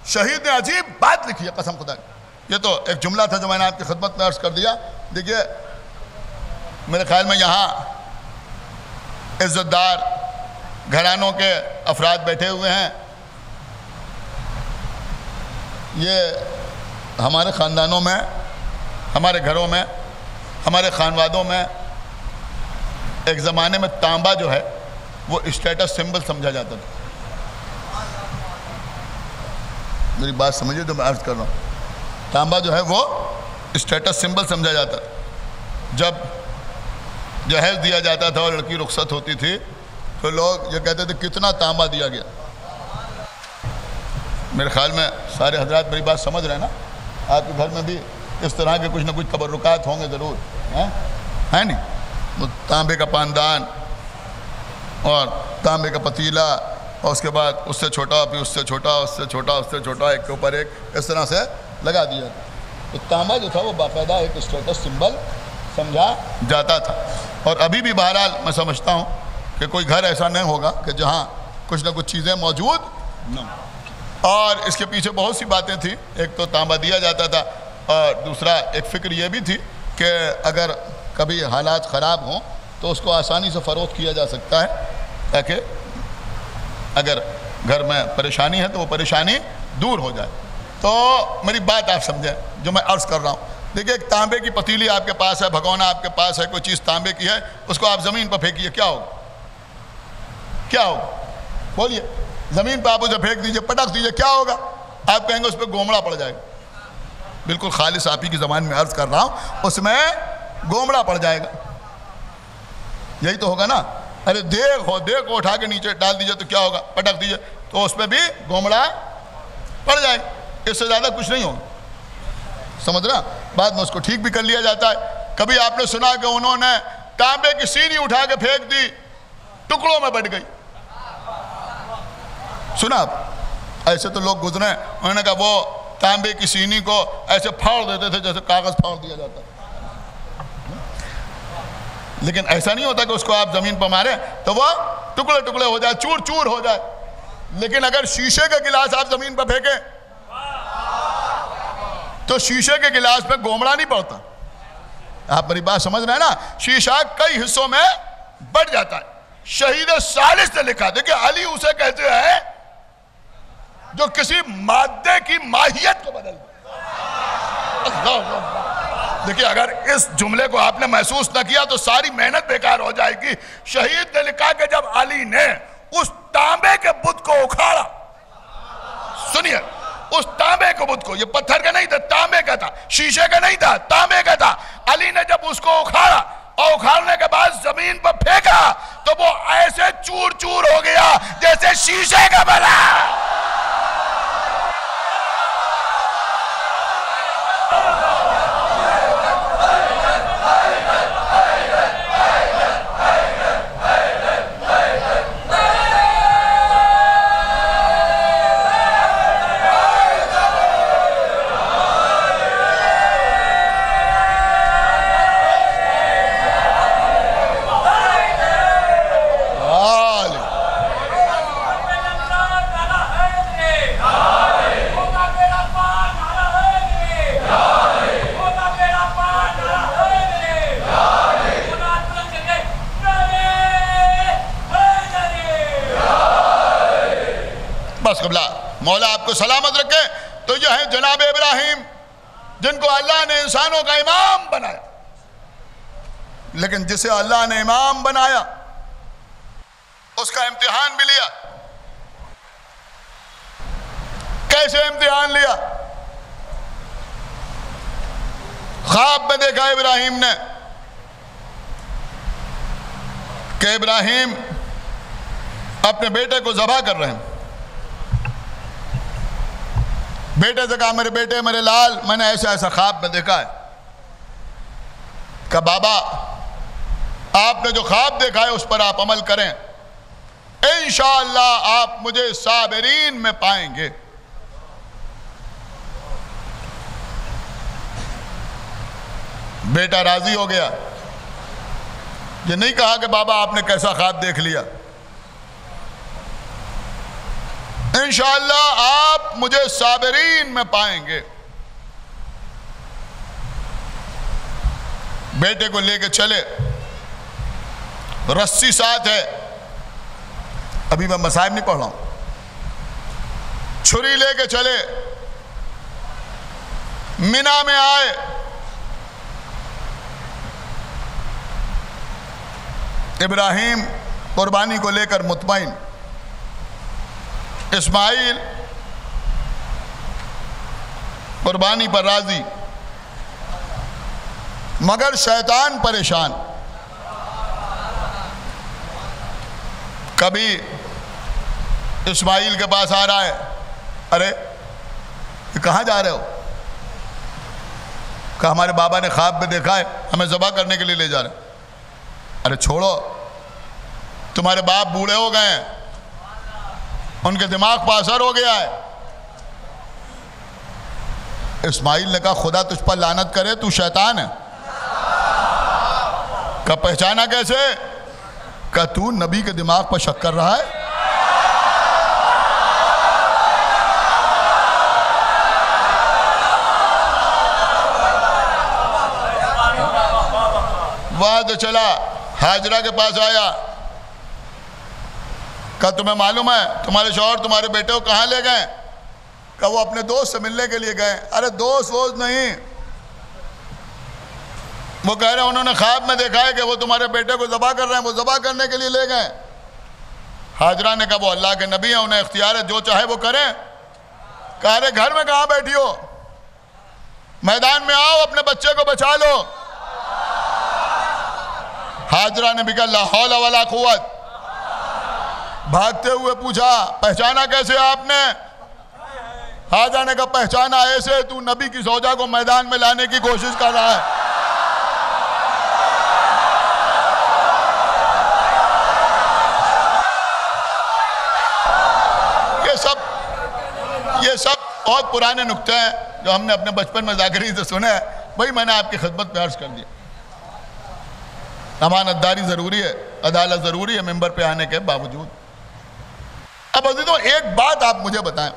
شہید نے عجیب بات لکھی ہے قسم خدا کی. یہ تو ایک جملہ تھا جو میں نے آپ کی خدمت میں عرض کر دیا. دیکھیے میرے خیال میں یہاں عزت دار گھرانوں کے افراد بیٹھے ہوئے ہیں. یہ ہمارے خاندانوں میں، ہمارے گھروں میں، ہمارے خانوادوں میں ایک زمانے میں تانبا جو ہے وہ اسٹیٹس سمبل سمجھا جاتا تھا. میری بات سمجھیے جو میں عرض کر رہا ہوں. تانبا جو ہے وہ اسٹیٹس سمبل سمجھا جاتا تھا. جب جہیز دیا جاتا تھا اور لڑکی رخصت ہوتی تھی تو لوگ یہ کہتے تھے کتنا تانبا دیا گیا. میرے خیال میں سارے حضرات میری بات سمجھ رہے ہیں نا. آپ کے گھر میں بھی اس طرح کے کچھ نہ کچھ تبرکات ہوں گے ضرور، ہیں نہیں؟ وہ تانبے کا پاندان اور تانبے کا پتیلا، اور اس کے بعد اس سے چھوٹا، پھر اس سے چھوٹا، اس سے چھوٹا، اس سے چھوٹا، ایک کے اوپر ایک اس طرح سے لگا دیا. تو تانبا جو تھا وہ باقاعدہ ایک اسٹیٹس سمبل سمجھا جاتا تھا. اور ابھی بھی بہرحال میں سمجھتا ہوں کہ کوئی گھر ایسا نہیں ہوگا کہ جہاں کچھ نہ کچھ چیزیں موجود نہ ہوں. اور اس کے پیچھے بہت سی باتیں تھیں. ایک تو تانبا دیا جاتا تھا، اور دوسرا ایک فکر یہ بھی تھی کہ اگر کبھی حالات خراب ہوں تو اس کو آسانی سے فروخت کیا جا سکتا ہے، تاکہ اگر گھر میں پریشانی ہے تو وہ پریشانی دور ہو جائے. تو میری بات آپ سمجھیں جو میں عرض کر رہا ہوں. دیکھیں ایک تانبے کی پتیلی آپ کے پاس ہے، بھگونا آپ کے پاس ہے، کوئی چیز تانبے کی ہے، اس کو آپ زمین پر پھینکیے، کیا ہوگا؟ کیا ہوگا؟ بولیے. زمین پہ آپ اسے پھینک دیجئے، پٹک دیجئے، کیا ہوگا؟ آپ کہیں گے اس پہ گومڑا پڑ جائے گا. بالکل خالص آپ ہی کی زبان میں عرض کر رہا ہوں، اس میں گومڑا پڑ جائے گا. یہی تو ہوگا نا. ارے دیگ ہو، دیگ کو اٹھا کے نیچے ڈال دیجئے تو کیا ہوگا؟ پٹک دیجئے تو اس پہ بھی گومڑا پڑ جائے گا. اس سے زیادہ کچھ نہیں ہوگا. سمجھ رہا؟ بعد میں اس کو ٹھیک بھی کر لیا جاتا ہے. کبھی آپ نے سنا کہ انہوں نے تانبے کی سینی اٹھا کے پھینک دی، ٹکڑوں میں بٹ گئی. سنا آپ؟ ایسے تو لوگ گزرے، انہوں نے کہا وہ تانبے کی سینی کو ایسے پھاڑ دیتے تھے جیسے کاغذ پھاڑ دیا جاتا. لیکن ایسا نہیں ہوتا کہ اس کو آپ زمین پر ماریں تو وہ ٹکڑے ٹکڑے ہو جائے، چور چور ہو جائے. لیکن اگر شیشے کا گلاس آپ زمین پر پھینکیں تو شیشے کے گلاس پہ گومڑا نہیں پڑتا. آپ میری بات سمجھ رہے ہیں نا؟ شیشہ کئی حصوں میں بٹ جاتا ہے. شہید ثالث نے لکھا، دیکھیں علی اسے کہتے ہیں جو کسی مادے کی ماہیت کو بدل دے. دیکھیں اگر اس جملے کو آپ نے محسوس نہ کیا تو ساری محنت بیکار ہو جائے گی. شہید نے لکھا کہ جب علی نے اس تانبے کے بت کو اکھاڑا، سنیے، اس تانبے کے بت کو، یہ پتھر کا نہیں تھا، تانبے کا تھا، شیشے کا نہیں تھا، تانبے کا تھا. علی نے جب اس کو اکھاڑا اور اکھاڑنے کے بعد زمین پر پھینکا تو وہ ایسے چور چور ہو گیا جیسے شیشے کا بنا. بس قبلہ مولا آپ کو سلامت رکھے. تو یہ ہیں جناب ابراہیم جن کو اللہ نے انسانوں کا امام بنایا. لیکن جسے اللہ نے امام بنایا اس کا امتحان بھی لیا. کیسے امتحان لیا؟ خواب میں دیکھا ابراہیم نے کہ ابراہیم اپنے بیٹے کو ذبح کر رہے ہیں. بیٹے سے کہا میرے بیٹے، میرے لال، میں نے ایسا ایسا خواب میں دیکھا ہے. کہ بابا آپ نے جو خواب دیکھا ہے اس پر آپ عمل کریں، انشاءاللہ آپ مجھے صابرین میں پائیں گے. بیٹا راضی ہو گیا. یہ نہیں کہا کہ بابا آپ نے کیسا خواب دیکھ لیا. انشاءاللہ آپ مجھے صابرین میں پائیں گے۔ بیٹے کو لے کے چلے، رسی ساتھ ہے، ابھی میں مصائب نہیں پڑھ رہا ہوں، چھری لے کے چلے، مینا میں آئے، ابراہیم قربانی کو لے کر مطمئن، اسماعیل قربانی پر راضی، مگر شیطان پریشان۔ کبھی اسماعیل کے پاس آ رہا ہے، ارے یہ کہاں جا رہے ہو؟ کہا ہمارے بابا نے خواب میں دیکھا ہے ہمیں ذبح کرنے کے لیے لے جا رہے ہیں۔ ارے چھوڑو، تمہارے باپ بوڑھے ہو گئے ہیں، ان کے دماغ پر اثر ہو گیا ہے۔ اسماعیل نے کہا خدا تجھ پر لعنت کرے، تو شیطان ہے۔ کہا پہچانا کیسے؟ کہا تو نبی کے دماغ پر شک کر رہا ہے۔ وہاں تو چلا، ہاجرہ کے پاس آیا، کہا تمہیں معلوم ہے تمہارے شوہر تمہارے بیٹے کو کہاں لے گئے؟ کہا وہ اپنے دوست سے ملنے کے لیے گئے۔ ارے دوست نہیں، وہ کہہ رہے ہیں انہوں نے خواب میں دیکھا ہے کہ وہ تمہارے بیٹے کو ذبح کر رہے ہیں، وہ ذبح کرنے کے لیے لے گئے۔ ہاجرہ نے کہا وہ اللہ کے نبی ہیں، انہیں اختیار ہے، جو چاہے وہ کریں۔ کہا ارے گھر میں کہاں بیٹھی ہو؟ میدان میں آؤ، اپنے بچے کو بچا لو۔ ہاجرہ نے بھی کہا لا حول ولا قوت، بھاگتے ہوئے پوچھا پہچانا کیسے آپ نے؟ ہاجرہ نے کہا پہچانا ایسے، تو نبی کی زوجہ کو میدان میں لانے کی کوشش کر رہا ہے۔ یہ سب بہت پرانے نکتے ہیں جو ہم نے اپنے بچپن میں ذاکری سے سنے ہیں، وہی میں نے آپ کی خدمت میں عرض کر دیا۔ امانت داری ضروری ہے، عدالت ضروری ہے ممبر پہ آنے کے باوجود۔ اب عزیزوں ایک بات آپ مجھے بتائیں،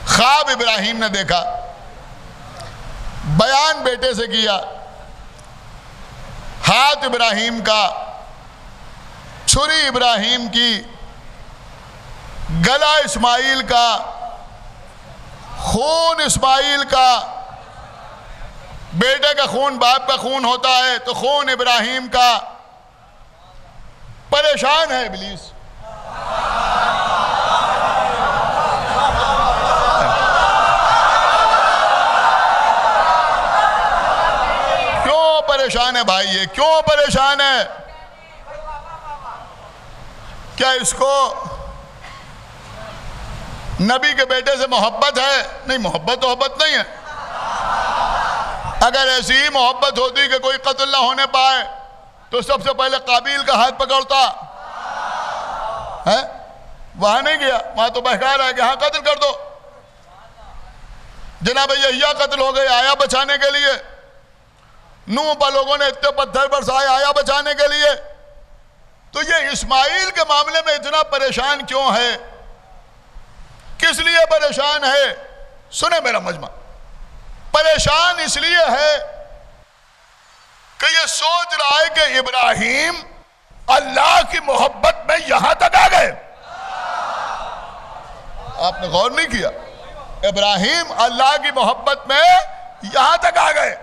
خواب ابراہیم نے دیکھا، بیان بیٹے سے کیا، ہاتھ ابراہیم کا، چھری ابراہیم کی، گلا اسماعیل کا، خون اسماعیل کا، بیٹے کا خون باپ کا خون ہوتا ہے تو خون ابراہیم کا۔ پریشان ہے ابلیس، کیوں پریشان ہے بھائی؟ یہ کیوں پریشان ہے؟ کیا اس کو نبی کے بیٹے سے محبت ہے؟ نہیں، محبت نہیں ہے۔ اگر ایسی ہی محبت ہوتی کہ کوئی قتل نہ ہونے پائے تو سب سے پہلے قابیل کا ہاتھ پکڑتا ہے، وہاں نہیں گیا، وہاں تو بہکا رہا ہے کہ ہاں قتل کر دو۔ جناب یحییٰ قتل ہو گئے، آیا بچانے کے لیے، نوح پر لوگوں نے اتنے پتھر برسائے آیا بچانے کے لیے۔ تو یہ اسماعیل کے معاملے میں اتنا پریشان کیوں ہے؟ کس لیے پریشان ہے؟ سنیں میرا مجمع، پریشان اس لیے ہے کہ یہ سوچ رہا ہے کہ ابراہیم اللہ کی محبت میں یہاں تک آ گئے۔ آپ نے غور نہیں کیا؟ ابراہیم اللہ کی محبت میں یہاں تک آ گئے۔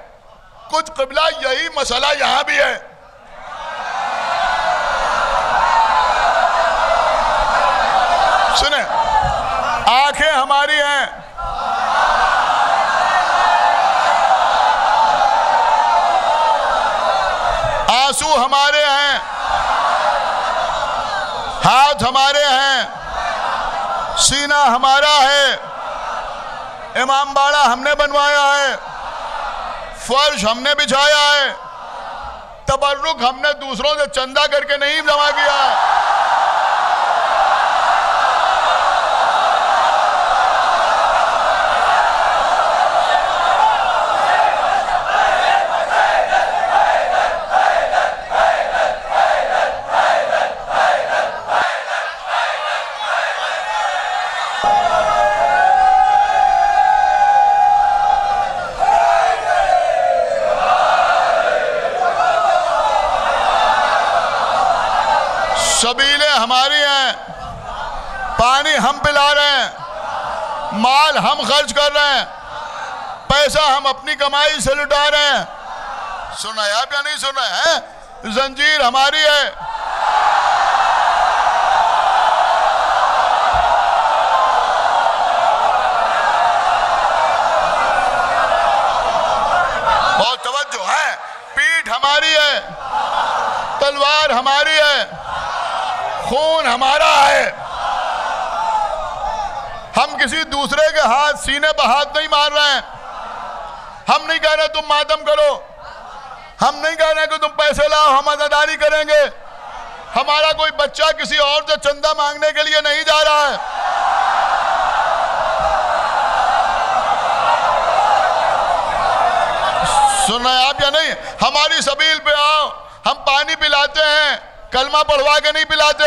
کچھ قبلہ یہی مسئلہ یہاں بھی ہے۔ سنیں، آنکھیں ہماری ہیں، آنسو ہمارے ہیں، ہاتھ ہمارے ہیں، سینہ ہمارا ہے، امام باڑہ ہم نے بنوایا ہے، فرش ہم نے بچھایا ہے، تبرک ہم نے دوسروں سے چندہ کر کے نہیں جمع کیا ہے۔ سبیلیں ہماری ہیں، پانی ہم پلا رہے ہیں، مال ہم خرچ کر رہے ہیں، پیسہ ہم اپنی کمائی سے لٹا رہے ہیں. سنا ہے آپ یا نہیں سنا ہے؟ زنجیر ہماری ہے. بہت توجہ ہے. پیٹھ ہماری ہے، تلوار ہماری ہے، خون ہمارا ہے. ہم کسی دوسرے کے ہاتھ سینے پہ ہاتھ نہیں مار رہے ہیں. ہم نہیں کہہ رہے تم ماتم کرو، ہم نہیں کہہ رہے کہ تم پیسے لاؤ، ہم عزاداری کریں گے. ہمارا کوئی بچہ کسی اور سے چندہ مانگنے کے لیے نہیں جا رہا ہے. سن رہے ہیں آپ یا نہیں؟ ہماری سبیل پہ آؤ، ہم پانی پلاتے ہیں، کلمہ پڑھوا کے نہیں پلاتے.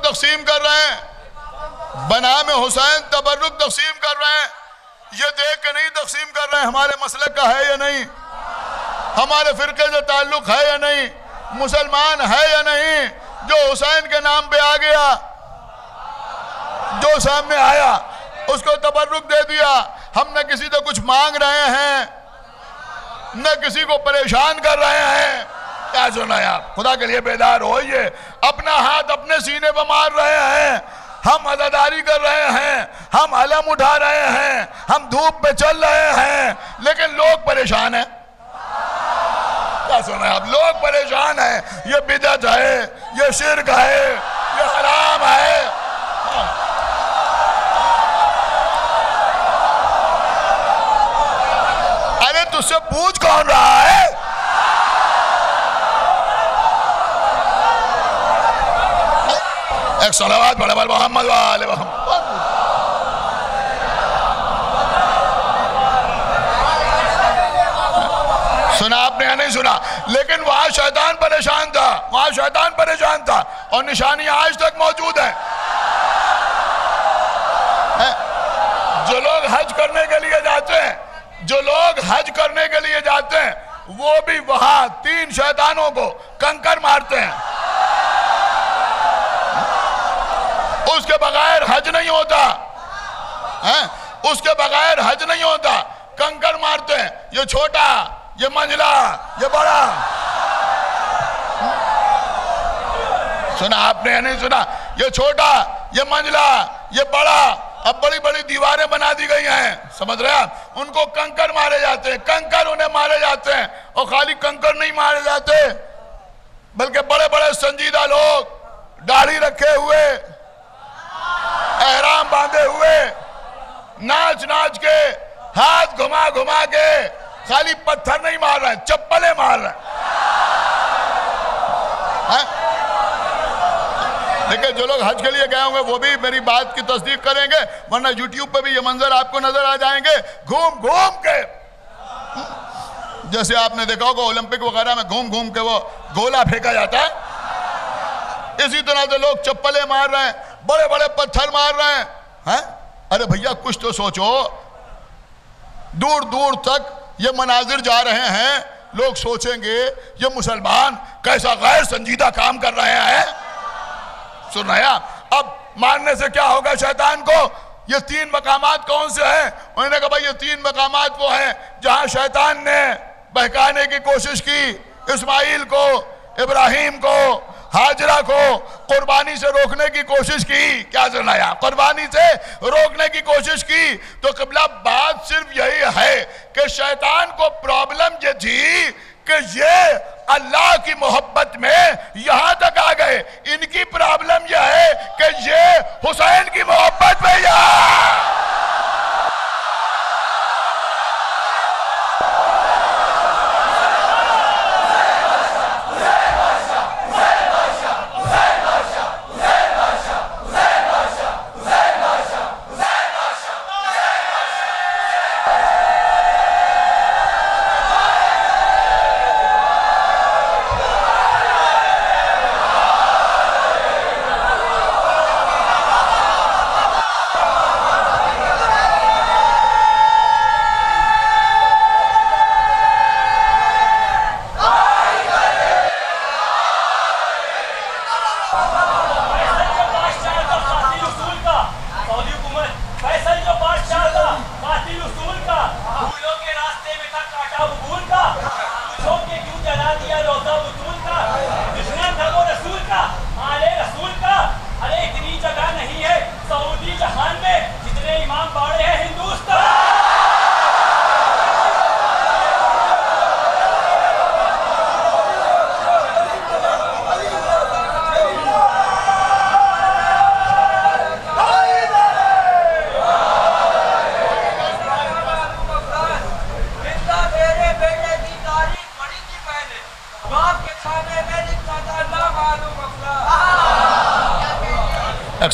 تقسیم کر رہے ہیں، بنام حسین تبرک تقسیم کر رہے ہیں. یہ دیکھ کے نہیں تقسیم کر رہے ہیں ہمارے مسلک کا ہے یا نہیں، ہمارے فرقے سے تعلق ہے یا نہیں، مسلمان ہے یا نہیں. جو حسین کے نام پہ آ گیا، جو سامنے آیا اس کو تبرک دے دیا. ہم نہ کسی سے کچھ مانگ رہے ہیں، نہ کسی کو پریشان کر رہے ہیں. کیا سنا ہے آپ؟ خدا کے لیے بیدار ہوئیے. اپنا ہاتھ اپنے سینے پہ مار رہے ہیں، ہم عزاداری کر رہے ہیں، ہم علم اٹھا رہے ہیں، ہم دھوپ پہ چل رہے ہیں، لیکن لوگ پریشان ہیں. کیا سنا ہے آپ؟ لوگ پریشان ہیں. یہ بدعت ہے، یہ شرک ہے، یہ حرام ہے. ارے تجھ سے پوچھ کون رہا ہے؟ ایک صلوات پڑھے بل محمد وآل محمد. سنا آپ نے یا نہیں سنا؟ لیکن وہاں شیطان پریشان تھا، وہاں شیطان پریشان تھا، اور نشانیاں آج تک موجود ہیں. جو لوگ حج کرنے کے لیے جاتے ہیں، جو لوگ حج کرنے کے لیے جاتے ہیں، وہ بھی وہاں 3 شیطانوں کو کنکر مارتے ہیں. اس کے بغیر حج نہیں ہوتا، اس کے بغیر حج نہیں ہوتا. کنکر مارتے ہیں، یہ چھوٹا، یہ منجلا، یہ بڑا. سنا آپ نے یا نہیں سنا؟ یہ چھوٹا، یہ منجلا، یہ بڑا. اب بڑی بڑی دیواریں بنا دی گئی ہیں، سمجھ رہے ہیں؟ ان کو کنکر مارے جاتے ہیں، کنکر انہیں مارے جاتے ہیں. اور خالی کنکر نہیں مارے جاتے، بلکہ بڑے بڑے سنجیدہ لوگ داڑھی رکھے ہوئے، احرام باندھے ہوئے، ناچ ناچ کے، ہاتھ گھما گھما کے، خالی پتھر نہیں مار رہے ہیں، چپلیں مار رہے ہیں. دیکھیں جو لوگ حج کے لیے گئے ہوں گے وہ بھی میری بات کی تصدیق کریں گے، ورنہ یوٹیوب پہ بھی یہ منظر آپ کو نظر آ جائیں گے. گھوم گھوم کے، جیسے آپ نے دیکھا ہوگا اولمپک وغیرہ میں گھوم گھوم کے وہ گولا پھینکا جاتا ہے، اسی طرح سے لوگ چپلیں مار رہے ہیں، بڑے بڑے پتھر مار رہے ہیں. ارے بھیا کچھ تو سوچو. دور دور تک یہ مناظر جا رہے ہیں، لوگ سوچیں گے یہ مسلمان کیسا غیر سنجیدہ کام کر رہے ہیں. سن رہے ہیں؟ اب مارنے سے کیا ہوگا شیطان کو؟ یہ 3 مقامات کون سے ہیں؟ انہوں نے کہا بھائی یہ 3 مقامات وہ ہیں جہاں شیطان نے بہکانے کی کوشش کی. اسماعیل کو، ابراہیم کو، ہاجرہ کو قربانی سے روکنے کی کوشش کی. کیا سنایا؟ قربانی سے روکنے کی کوشش کی. تو قبلہ بات صرف یہی ہے کہ شیطان کو پرابلم یہ تھی کہ یہ اللہ کی محبت میں یہاں تک آ گئے. ان کی پرابلم یہ ہے کہ یہ حسین کی محبت میں یہاں.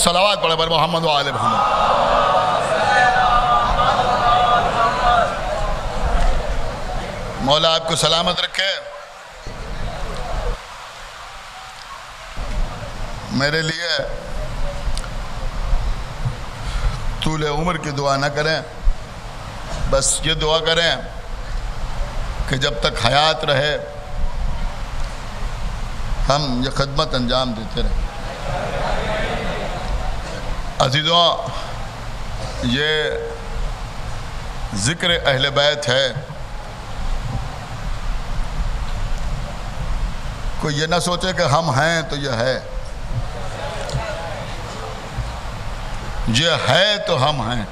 صلوات پڑھے بر محمد و آل محمد۔ مولا آپ کو سلامت رکھے۔ میرے لیے طول عمر کی دعا نہ کریں، بس یہ دعا کریں کہ جب تک حیات رہے ہم یہ خدمت انجام دیتے رہیں۔ عزیزوں، یہ ذکر اہل بیت ہے۔ کوئی یہ نہ سوچے کہ ہم ہیں تو یہ ہے، یہ ہے تو ہم ہیں۔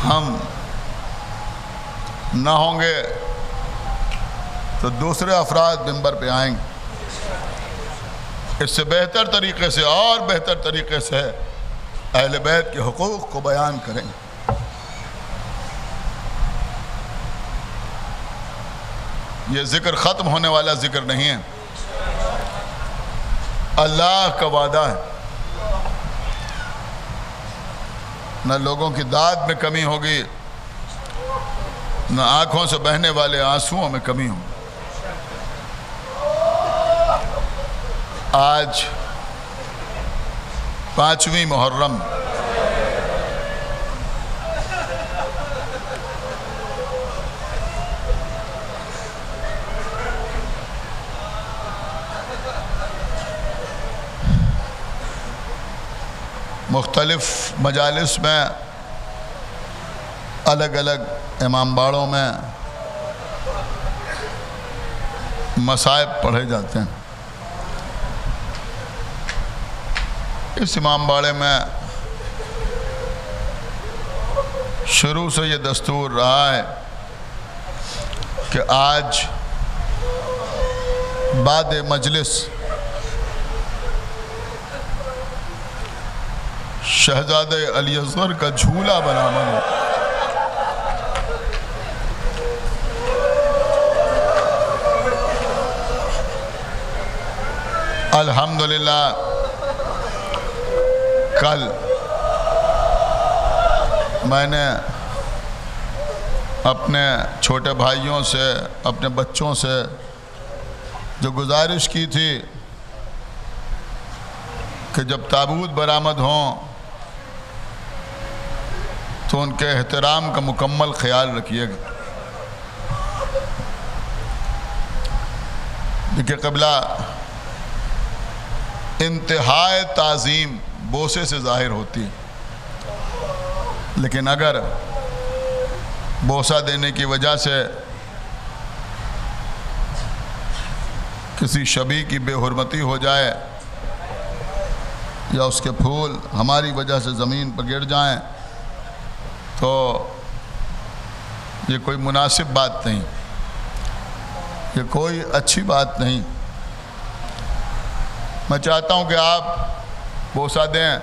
ہم نہ ہوں گے تو دوسرے افراد منبر پہ آئیں گے، اس سے بہتر طریقے سے اور بہتر طریقے سے اہل بیت کے حقوق کو بیان کریں گے۔ یہ ذکر ختم ہونے والا ذکر نہیں ہے، اللہ کا وعدہ ہے۔ نہ لوگوں کی داد میں کمی ہوگی، نہ آنکھوں سے بہنے والے آنسوؤں میں کمی ہوگی۔ آج 5ویں محرم، مختلف مجالس میں الگ الگ امام باڑوں میں مصائب پڑھے جاتے ہیں۔ اس امام باڑے میں شروع سے یہ دستور رہا ہے کہ آج بعد مجلس شہزادے علی اصغر کا جھولا برآمد ہو۔ الحمدللہ کل میں نے اپنے چھوٹے بھائیوں سے، اپنے بچوں سے جو گزارش کی تھی کہ جب تابوت برآمد ہوں تو ان کے احترام کا مکمل خیال رکھیے گا۔ دیکھیے قبلہ، انتہائی تعظیم بوسے سے ظاہر ہوتی ہے، لیکن اگر بوسہ دینے کی وجہ سے کسی شبی کی بے حرمتی ہو جائے یا اس کے پھول ہماری وجہ سے زمین پر گر جائیں تو یہ کوئی مناسب بات نہیں، یہ کوئی اچھی بات نہیں۔ میں چاہتا ہوں کہ آپ بوسہ دیں،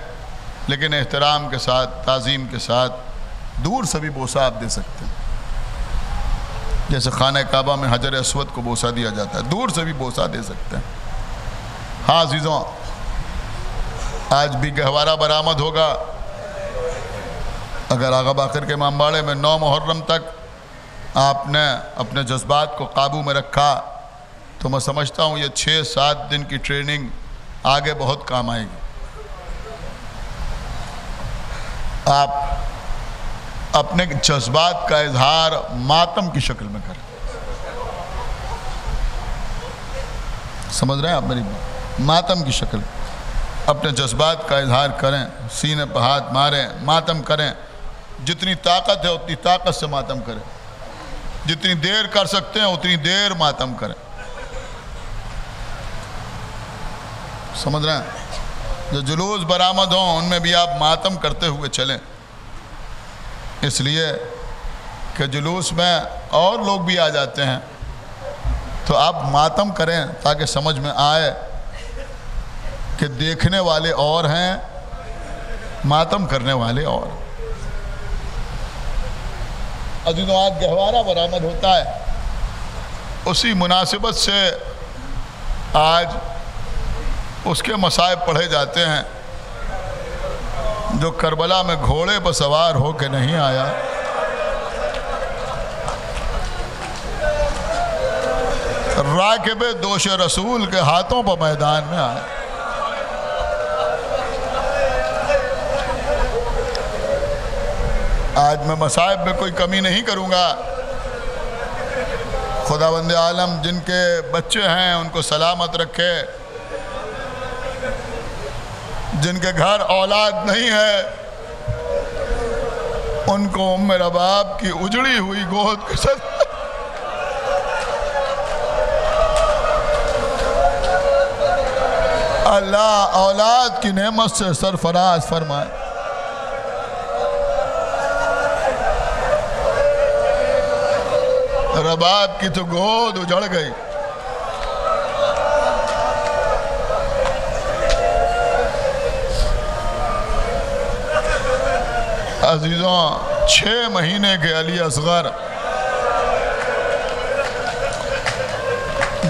لیکن احترام کے ساتھ، تعظیم کے ساتھ۔ دور سے بھی بوسہ آپ دے سکتے ہیں، جیسے خانہ کعبہ میں حجر اسود کو بوسہ دیا جاتا ہے، دور سے بھی بوسہ دے سکتے ہیں۔ ہاں عزیزوں، آج بھی گہوارہ برآمد ہوگا۔ اگر آغا باقر کے امام باڑے میں 9 محرم تک آپ نے اپنے جذبات کو قابو میں رکھا تو میں سمجھتا ہوں یہ 6-7 دن کی ٹریننگ آگے بہت کام آئے گی۔ آپ اپنے جذبات کا اظہار ماتم کی شکل میں کریں۔ سمجھ رہے ہیں آپ میری بات؟ ماتم کی شکل، اپنے جذبات کا اظہار کریں، سینے پہ ہاتھ ماریں، ماتم کریں۔ جتنی طاقت ہے اتنی طاقت سے ماتم کریں، جتنی دیر کر سکتے ہیں اتنی دیر ماتم کریں۔ سمجھ رہے ہیں؟ جو جلوس برآمد ہوں ان میں بھی آپ ماتم کرتے ہوئے چلیں، اس لیے کہ جلوس میں اور لوگ بھی آ جاتے ہیں، تو آپ ماتم کریں تاکہ سمجھ میں آئے کہ دیکھنے والے اور ہیں، ماتم کرنے والے اور۔ عزیزوں، آج گہوارہ برآمد ہوتا ہے، اسی مناسبت سے آج اس کے مصائب پڑھے جاتے ہیں، جو کربلا میں گھوڑے پر سوار ہو کے نہیں آیا، راکب دوش رسول کے ہاتھوں پر میدان میں آیا۔ آج میں مصائب میں کوئی کمی نہیں کروں گا۔ خداوند عالم جن کے بچے ہیں ان کو سلامت رکھے، جن کے گھر اولاد نہیں ہے ان کو ام رباب کی اجڑی ہوئی گود کے ساتھ اللہ اولاد کی نعمت سے سرفراز فرمائے۔ رباب کی تو گود اجڑ گئی۔ عزیزوں، 6 مہینے کے علی اصغر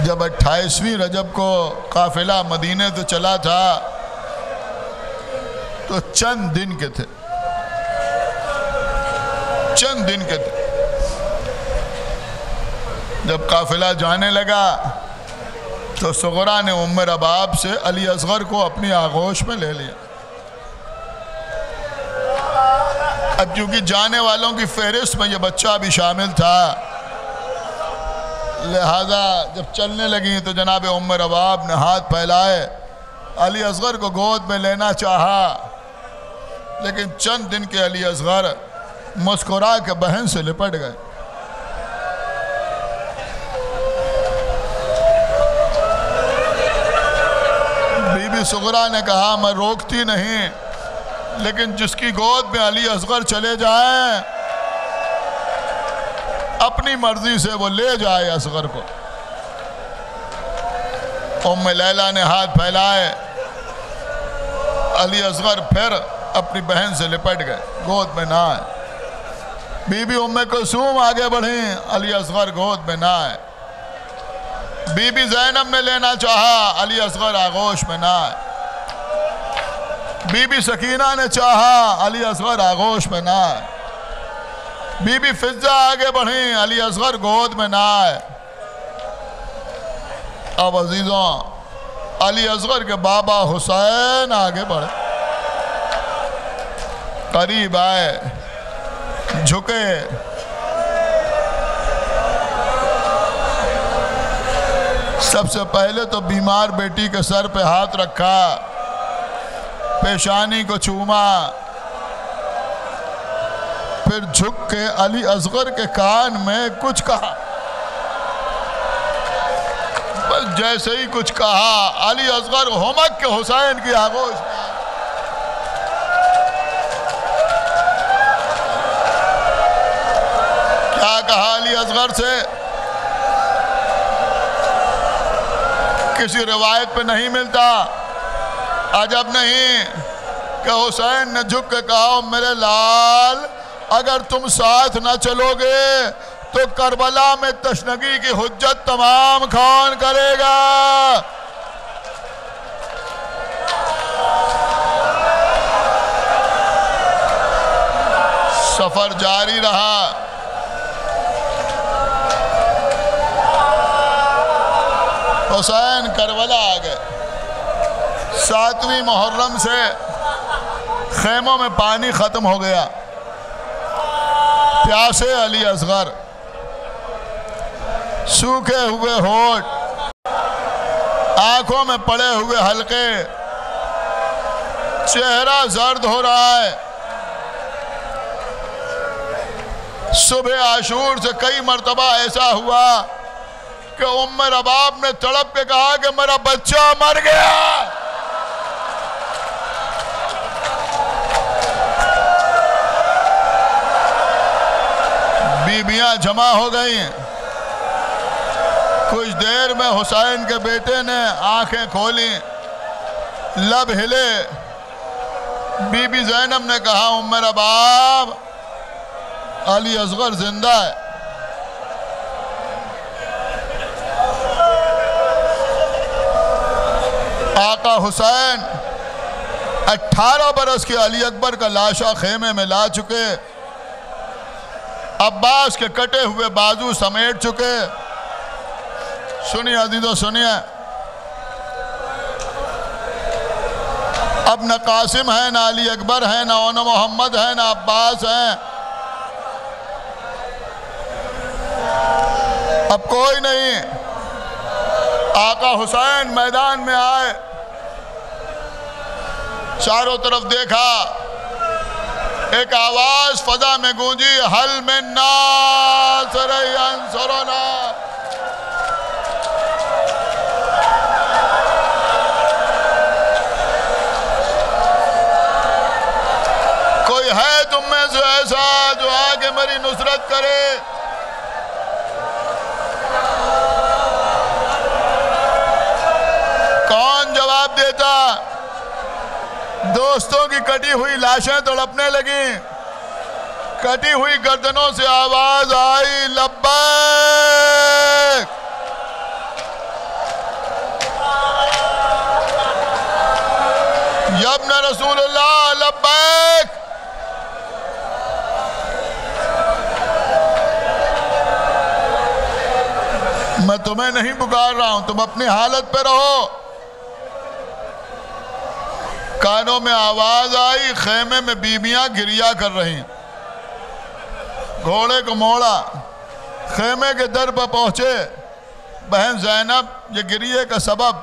جب 28ویں رجب کو قافلہ مدینے سے چلا تھا تو چند دن کے تھے، چند دن کے تھے۔ جب قافلہ جانے لگا تو صغرا نے ام رباب سے علی اصغر کو اپنی آغوش میں لے لیا۔ اب چونکہ جانے والوں کی فہرست میں یہ بچہ بھی شامل تھا، لہذا جب چلنے لگیں تو جناب ام رباب نے ہاتھ پھیلائے، علی اصغر کو گود میں لینا چاہا، لیکن چند دن کے علی اصغر مسکرا کے بہن سے لپٹ گئے۔ بی بی صغرا نے کہا میں روکتی نہیں، لیکن جس کی گود میں علی اصغر چلے جائیں اپنی مرضی سے وہ لے جائے اصغر کو۔ ام لیلہ نے ہاتھ پھیلائے، علی اصغر پھر اپنی بہن سے لپٹ گئے، گود میں نہ آئے۔ بی بی ام کلثوم آگے بڑھیں، علی اصغر گود میں نہ آئے۔ بی بی زینب نے لینا چاہا، علی اصغر آغوش میں نہ آئے۔ بی بی سکینہ نے چاہا، علی اصغر آغوش میں نہ آئے۔ بی بی فضہ آگے بڑھیں، علی اصغر گود میں نہ آئے۔ اب عزیزوں، علی اصغر کے بابا حسین آگے بڑھے، قریب آئے، جھکے، سب سے پہلے تو بیمار بیٹی کے سر پہ ہاتھ رکھا، پیشانی کو چوما، پھر جھک کے علی اصغر کے کان میں کچھ کہا۔ بس جیسے ہی کچھ کہا، علی اصغر ہمک کے حسین کی آغوش میں کیا کہا علی اصغر سے؟ کسی روایت پہ نہیں ملتا، عجب نہیں کہ حسین نے جھک کے کہا میرے لال اگر تم ساتھ نہ چلو گے تو کربلا میں تشنگی کی حجت تمام کون کرے گا؟ سفر جاری رہا۔ حسین کربلا آ گئے۔ 7ویں محرم سے خیموں میں پانی ختم ہو گیا، پیاسے علی اصغر، سوکھے ہوئے ہونٹ، آنکھوں میں پڑے ہوئے حلقے، چہرہ زرد ہو رہا ہے۔ صبح عاشور سے کئی مرتبہ ایسا ہوا کہ ام رباب نے تڑپ کے کہا کہ میرا بچہ مر گیا۔ بیویاں جمع ہو گئیں۔ کچھ دیر میں حسین کے بیٹے نے آنکھیں کھولیں، لب ہلے۔ بی بی زینب نے کہا ام رباب علی اصغر زندہ ہے۔ آقا حسین 18 برس کے علی اکبر کا لاشا خیمے میں لا چکے، عباس کے کٹے ہوئے بازو سمیٹ چکے۔ سنیے عزیزو سنیے، اب نہ قاسم ہے، نہ علی اکبر ہے، نہ محمد ہے، نہ عباس ہیں، اب کوئی نہیں۔ آقا حسین میدان میں آئے، چاروں طرف دیکھا، ایک آواز فضا میں گونجی، حل من ناصر ینصرنا۔ کوئی ہے تم میں سے ایسا جو آگے میری نصرت کرے؟ کون جواب دیتا؟ دوستوں کی کٹی ہوئی لاشیں تڑپنے لگیں، کٹی ہوئی گردنوں سے آواز آئی، لبیک یا ابن رسول اللہ، لبیک۔ میں تمہیں نہیں پکار رہا ہوں، تم اپنی حالت پہ رہو۔ کانوں میں آواز آئی، خیمے میں بیویاں گریہ کر رہی، گھوڑے کو موڑا، خیمے کے در پر پہنچے، بہن زینب یہ گریہ کا سبب۔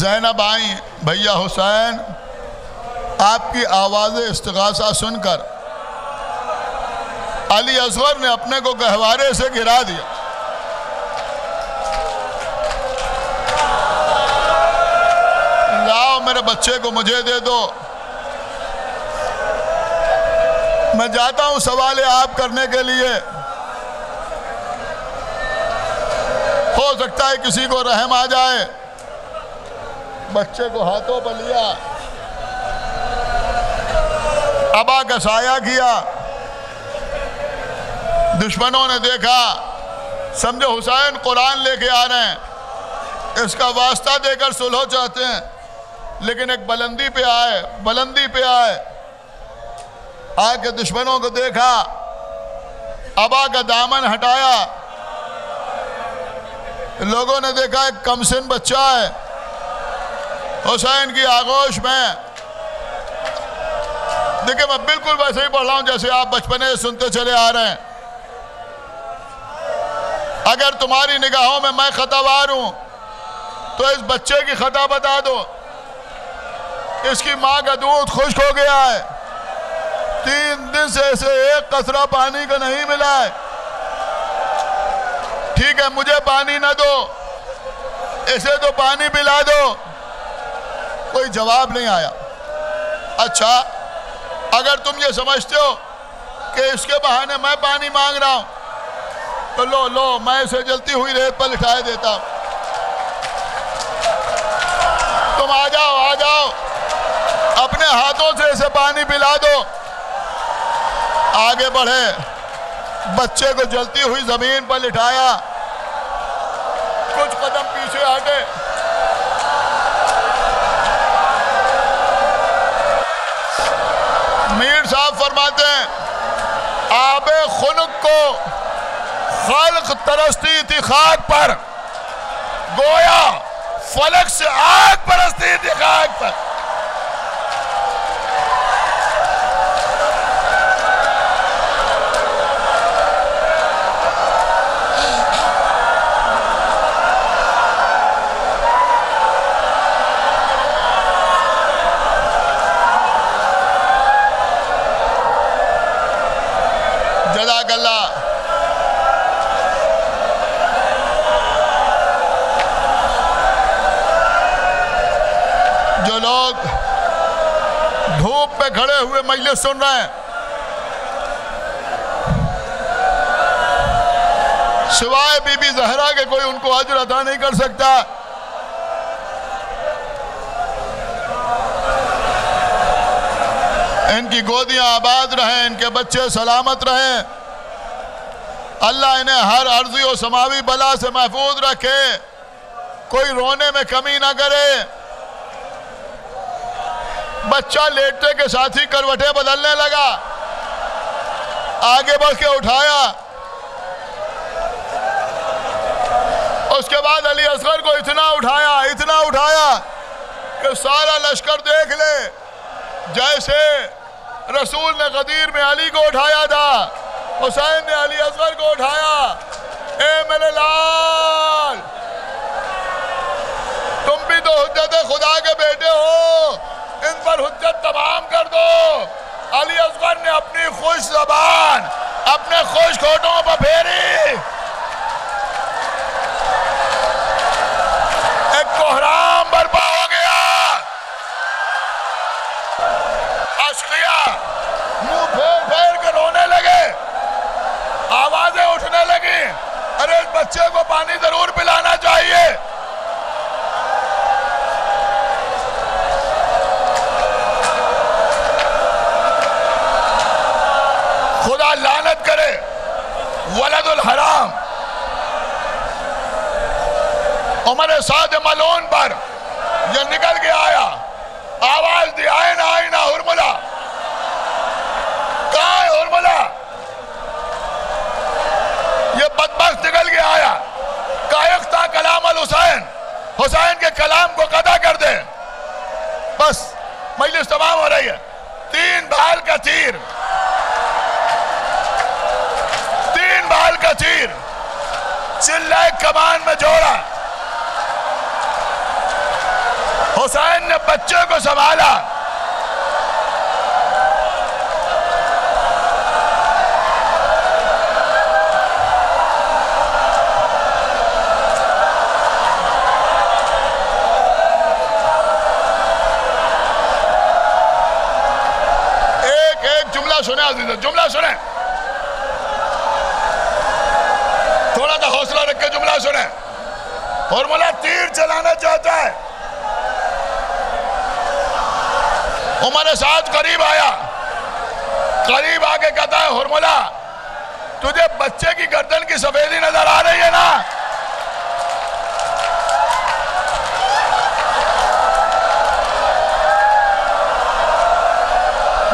زینب آئیں، بھیا حسین آپ کی آواز استغاثہ سن کر علی اصغر نے اپنے کو گہوارے سے گرا دیا۔ لاؤ میرے بچے کو مجھے دے دو، میں جاتا ہوں سوال آپ کرنے کے لیے، ہو سکتا ہے کسی کو رحم آ جائے۔ بچے کو ہاتھوں پر لیا، ابا کا سایہ کیا، دشمنوں نے دیکھا، سمجھو حسین قرآن لے کے آ رہے ہیں، اس کا واسطہ دے کر صلح چاہتے ہیں، لیکن ایک بلندی پہ آئے، آ کے دشمنوں کو دیکھا، ابا کا دامن ہٹایا، لوگوں نے دیکھا ایک کمسن بچہ ہے حسین کی آغوش میں۔ دیکھیں میں بالکل ویسے ہی پڑھ رہا ہوں جیسے آپ بچپنے سے سنتے چلے آ رہے ہیں۔ اگر تمہاری نگاہوں میں خطاوار ہوں تو اس بچے کی خطا بتا دو۔ اس کی ماں کا دودھ خشک ہو گیا ہے، 3 دن سے اسے ایک قطرہ پانی کا نہیں ملا ہے۔ ٹھیک ہے مجھے پانی نہ دو، اسے تو پانی پلا دو۔ کوئی جواب نہیں آیا۔ اچھا اگر تم یہ سمجھتے ہو کہ اس کے بہانے میں پانی مانگ رہا ہوں تو لو میں اسے جلتی ہوئی ریت پر لٹائے دیتا ہوں۔ تم آ جاؤ اپنے ہاتھوں سے اسے پانی پلا دو۔ آگے بڑھے، بچے کو جلتی ہوئی زمین پر لٹایا، کچھ قدم پیچھے ہٹے، میر صاحب فرماتے ہیں آب خنک کو خلق ترستی تھی خاک پر، گویا فلک سے آگ پرستی تھی خاک پر۔ جزاک اللہ۔ جو لوگ دھوپ پہ کھڑے ہوئے مجلس سن رہے ہیں، سوائے بی بی زہرا کے کوئی ان کو اجر عطا نہیں کر سکتا۔ ان کی گودیاں آباد رہیں، ان کے بچے سلامت رہیں، اللہ انہیں ہر عرضی و سماوی بلا سے محفوظ رکھے۔ کوئی رونے میں کمی نہ کرے. بچہ لیٹتے کے ساتھ ہی کروٹیں بدلنے لگا. آگے بڑھ کے اٹھایا. اس کے بعد علی اصغر کو اتنا اٹھایا کہ سارا لشکر دیکھ لے جیسے رسول نے غدیر میں علی کو اٹھایا تھا. حسین نے علی اصغر کو اٹھایا. اے میرے لال، تم بھی تو حجت خدا کے بیٹے ہو، ان پر حجت تمام کر دو. علی اصغر نے اپنی خوش زبان اپنے خوش ٹھوٹوں پر پھیری. ایک کوہرام برپا ہو گیا. اشقیاء منہ پھیر کے رونے لگے. آوازیں اٹھنے لگی، ارے اس بچے کو پانی ضرور پلانا چاہیے. خدا لعنت کرے ولد الحرام عمر سعد ملعون پر. یہ نکل کے آیا، آواز دی، آئینہ آئینہ ہرملہ. کہاں ہے ہرملہ؟ یہ بدبخت نکل کے آیا. کائختہ کلام الحسین، حسین کے کلام کو قطع کر دے. بس مجلس تمام ہو رہی ہے. 3 بال کا تیر، 3 بال کا تیر چلائے کمان میں جوڑا. حسین نے بچے کو سنبھالا. ایک جملہ سنیں عزیزہ، جملہ سنیں. تھوڑا سا حوصلہ رکھ کے جملہ سنیں. ہرملہ تیر چلانا چاہتا ہے. عمر سعد قریب آیا، قریب آگے کہتا ہے ہرملہ تجھے بچے کی گردن کی سفیدی نظر آ رہی ہے نا؟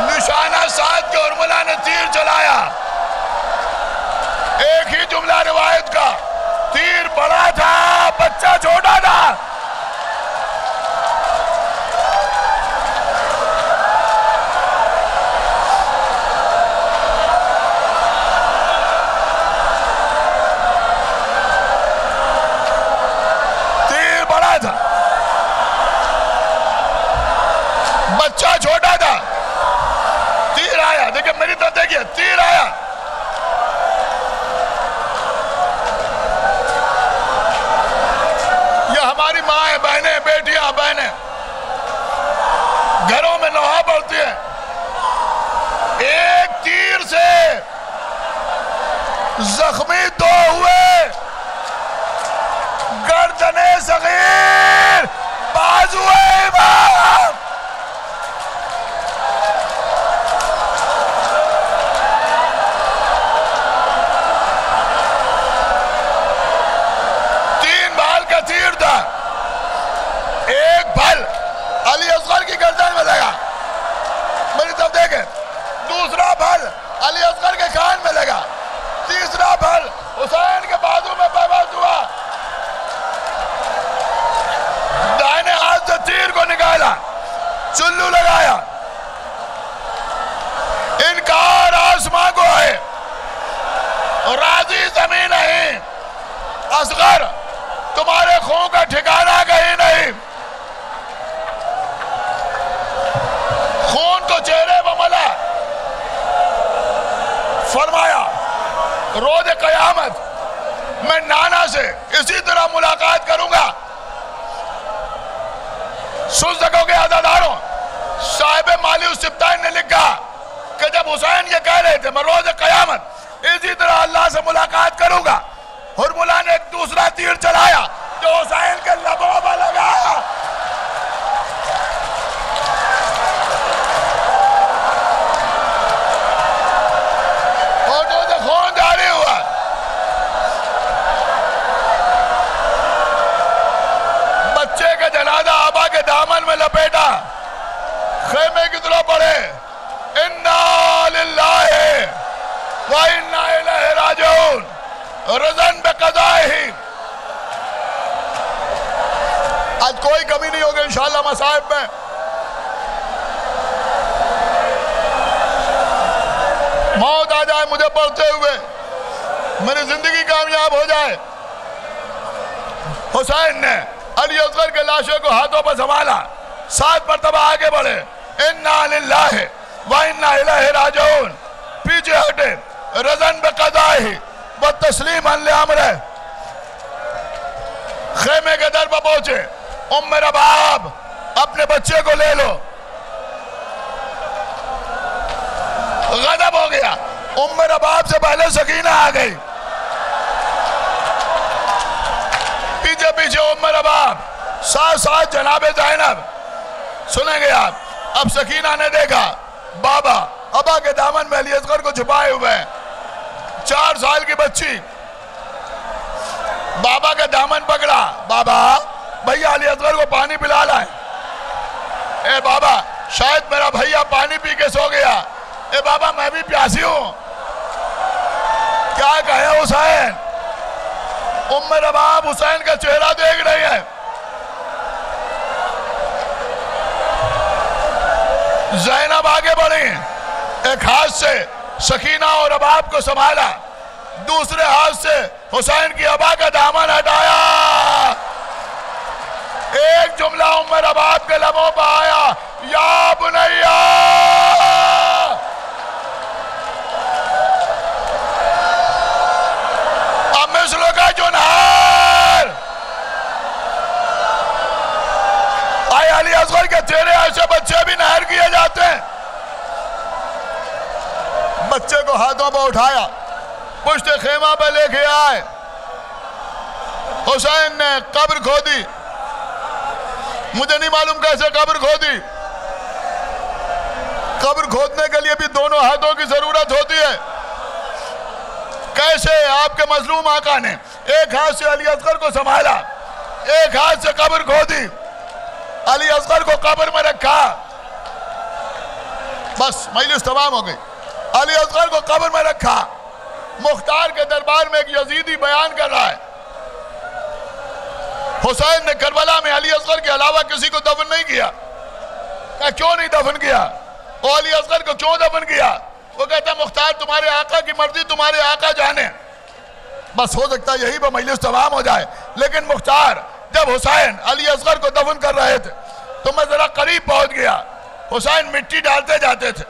نشانہ ساتھ کے ہرملہ نے تیر چلایا. ایک ہی جملہ روایت کا، تیر بڑا تھا بچہ چھوٹا تھا. بچہ چھوٹا تھا. تیر آیا، دیکھیں میری طرف دیکھئے، تیر آیا. یہ ہماری ماں بہنیں، بیٹیاں، بہنیں گھروں میں نوحہ پڑھتی ہیں. ایک تیر سے زخمی 2 ہوئے. گردن صغیر، بازو امام. ایک بھل علی اصغر کی گردن میں لگا، میری طرف دیکھیں. دوسرا بھل علی اصغر کے کان میں لگا. تیسرا بھل حسین کے بازو میں پیوست ہوا. دائنے ہاتھ سے تیر کو نکالا، چلو لگایا. انکار آسماں کو ہے، راضی زمین نہیں. اصغر تمہارے خون کا ٹھکانہ کہیں نہیں. خون تو چہرے پر ملا. فرمایا روز قیامت میں نانا سے اسی طرح ملاقات کروں گا. سن سکو گے عزاداروں، صاحب مالی السبتین نے لکھا کہ جب حسین یہ کہہ رہے تھے میں روز قیامت اسی طرح اللہ سے ملاقات کروں گا، ہرملہ نے ایک دوسرا تیر چلایا جو حسین کے لبوں پر لگا. ہوٹوں سے خون جاری ہوا. انشاءاللہ مصائب میں. موت آ جائے مجھے پڑھتے ہوئے، میری زندگی کامیاب ہو جائے. حسین نے علی اصغر کے لاشوں کو ہاتھوں پر سنبھالا، 7 مرتبہ آگے بڑھے، انا للہ و انا الیہ راجعون، پیچھے ہٹے، رضن بقضائہ و تسلیما لامرہ. خیمے کے در پر پہنچے، ام رباب اپنے بچے کو لے لو. غضب ہو گیا، ام رباب سے پہلے سکینہ آ گئی، پیچھے پیچھے ام رباب، ساتھ ساتھ جناب زینب. سنیں گے آپ. اب سکینہ نے دیکھا بابا ابا کے دامن میں علی اصغر کو چھپائے ہوئے ہیں، 4 سال کی بچی. بابا کا دامن پکڑا، بابا بھیا علی اصغر کو پانی پلا لائے. اے بابا شاید میرا بھیا پانی پی کے سو گیا. اے بابا میں بھی پیاسی ہوں. کیا کہے حسین؟ ام رباب حسین کا چہرہ دیکھ رہی ہے. زینب آگے بڑھی، ایک ہاتھ سے سکینہ اور رباب کو سنبھالا، دوسرے ہاتھ سے حسین کی ابا کا دامن ہٹایا. ایک جملہ ام رباب کے لبوں پر آیا، یا بنیہ. اب مثلوں کا جنہار. آئے علی اصغر کے چہرے ایسے بچے بھی نہر کیے جاتے ہیں. بچے کو ہاتھوں پر اٹھایا، پشت خیمہ پہ لے کے آئے. حسین نے قبر کھودی، مجھے نہیں معلوم کیسے قبر کھودی. قبر کھودنے کے لیے بھی دونوں ہاتھوں کی ضرورت ہوتی ہے. کیسے آپ کے مظلوم آقا نے ایک ہاتھ سے علی اصغر کو سنبھالا، ایک ہاتھ سے قبر کھودی، علی اصغر کو قبر میں رکھا. بس مجلس تمام ہو گئی. علی اصغر کو قبر میں رکھا. مختار کے دربار میں ایک یزیدی بیان کر رہا ہے، حسین نے کربلا میں علی اصغر کے علاوہ کسی کو دفن نہیں کیا. کہا کیوں نہیں دفن کیا؟ وہ علی اصغر کو کیوں دفن کیا؟ وہ کہتا ہے مختار تمہارے آقا کی مرضی تمہارے آقا جانے. بس ہو سکتا ہے یہی پر مجلس تمام ہو جائے. لیکن مختار جب حسین علی اصغر کو دفن کر رہے تھے تو میں ذرا قریب پہنچ گیا. حسین مٹی ڈالتے جاتے تھے،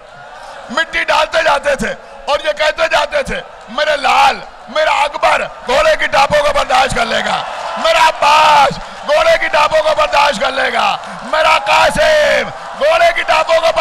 مٹی ڈالتے جاتے تھے اور یہ کہتے جاتے تھے میرے لال، میرا اکبر گھوڑے کی ٹاپوں کو برداشت کر لے گا، میرا عباس گھوڑے کی ٹاپوں کو برداشت کر لے گا، میرا قاسم گھوڑے کی ٹاپوں کو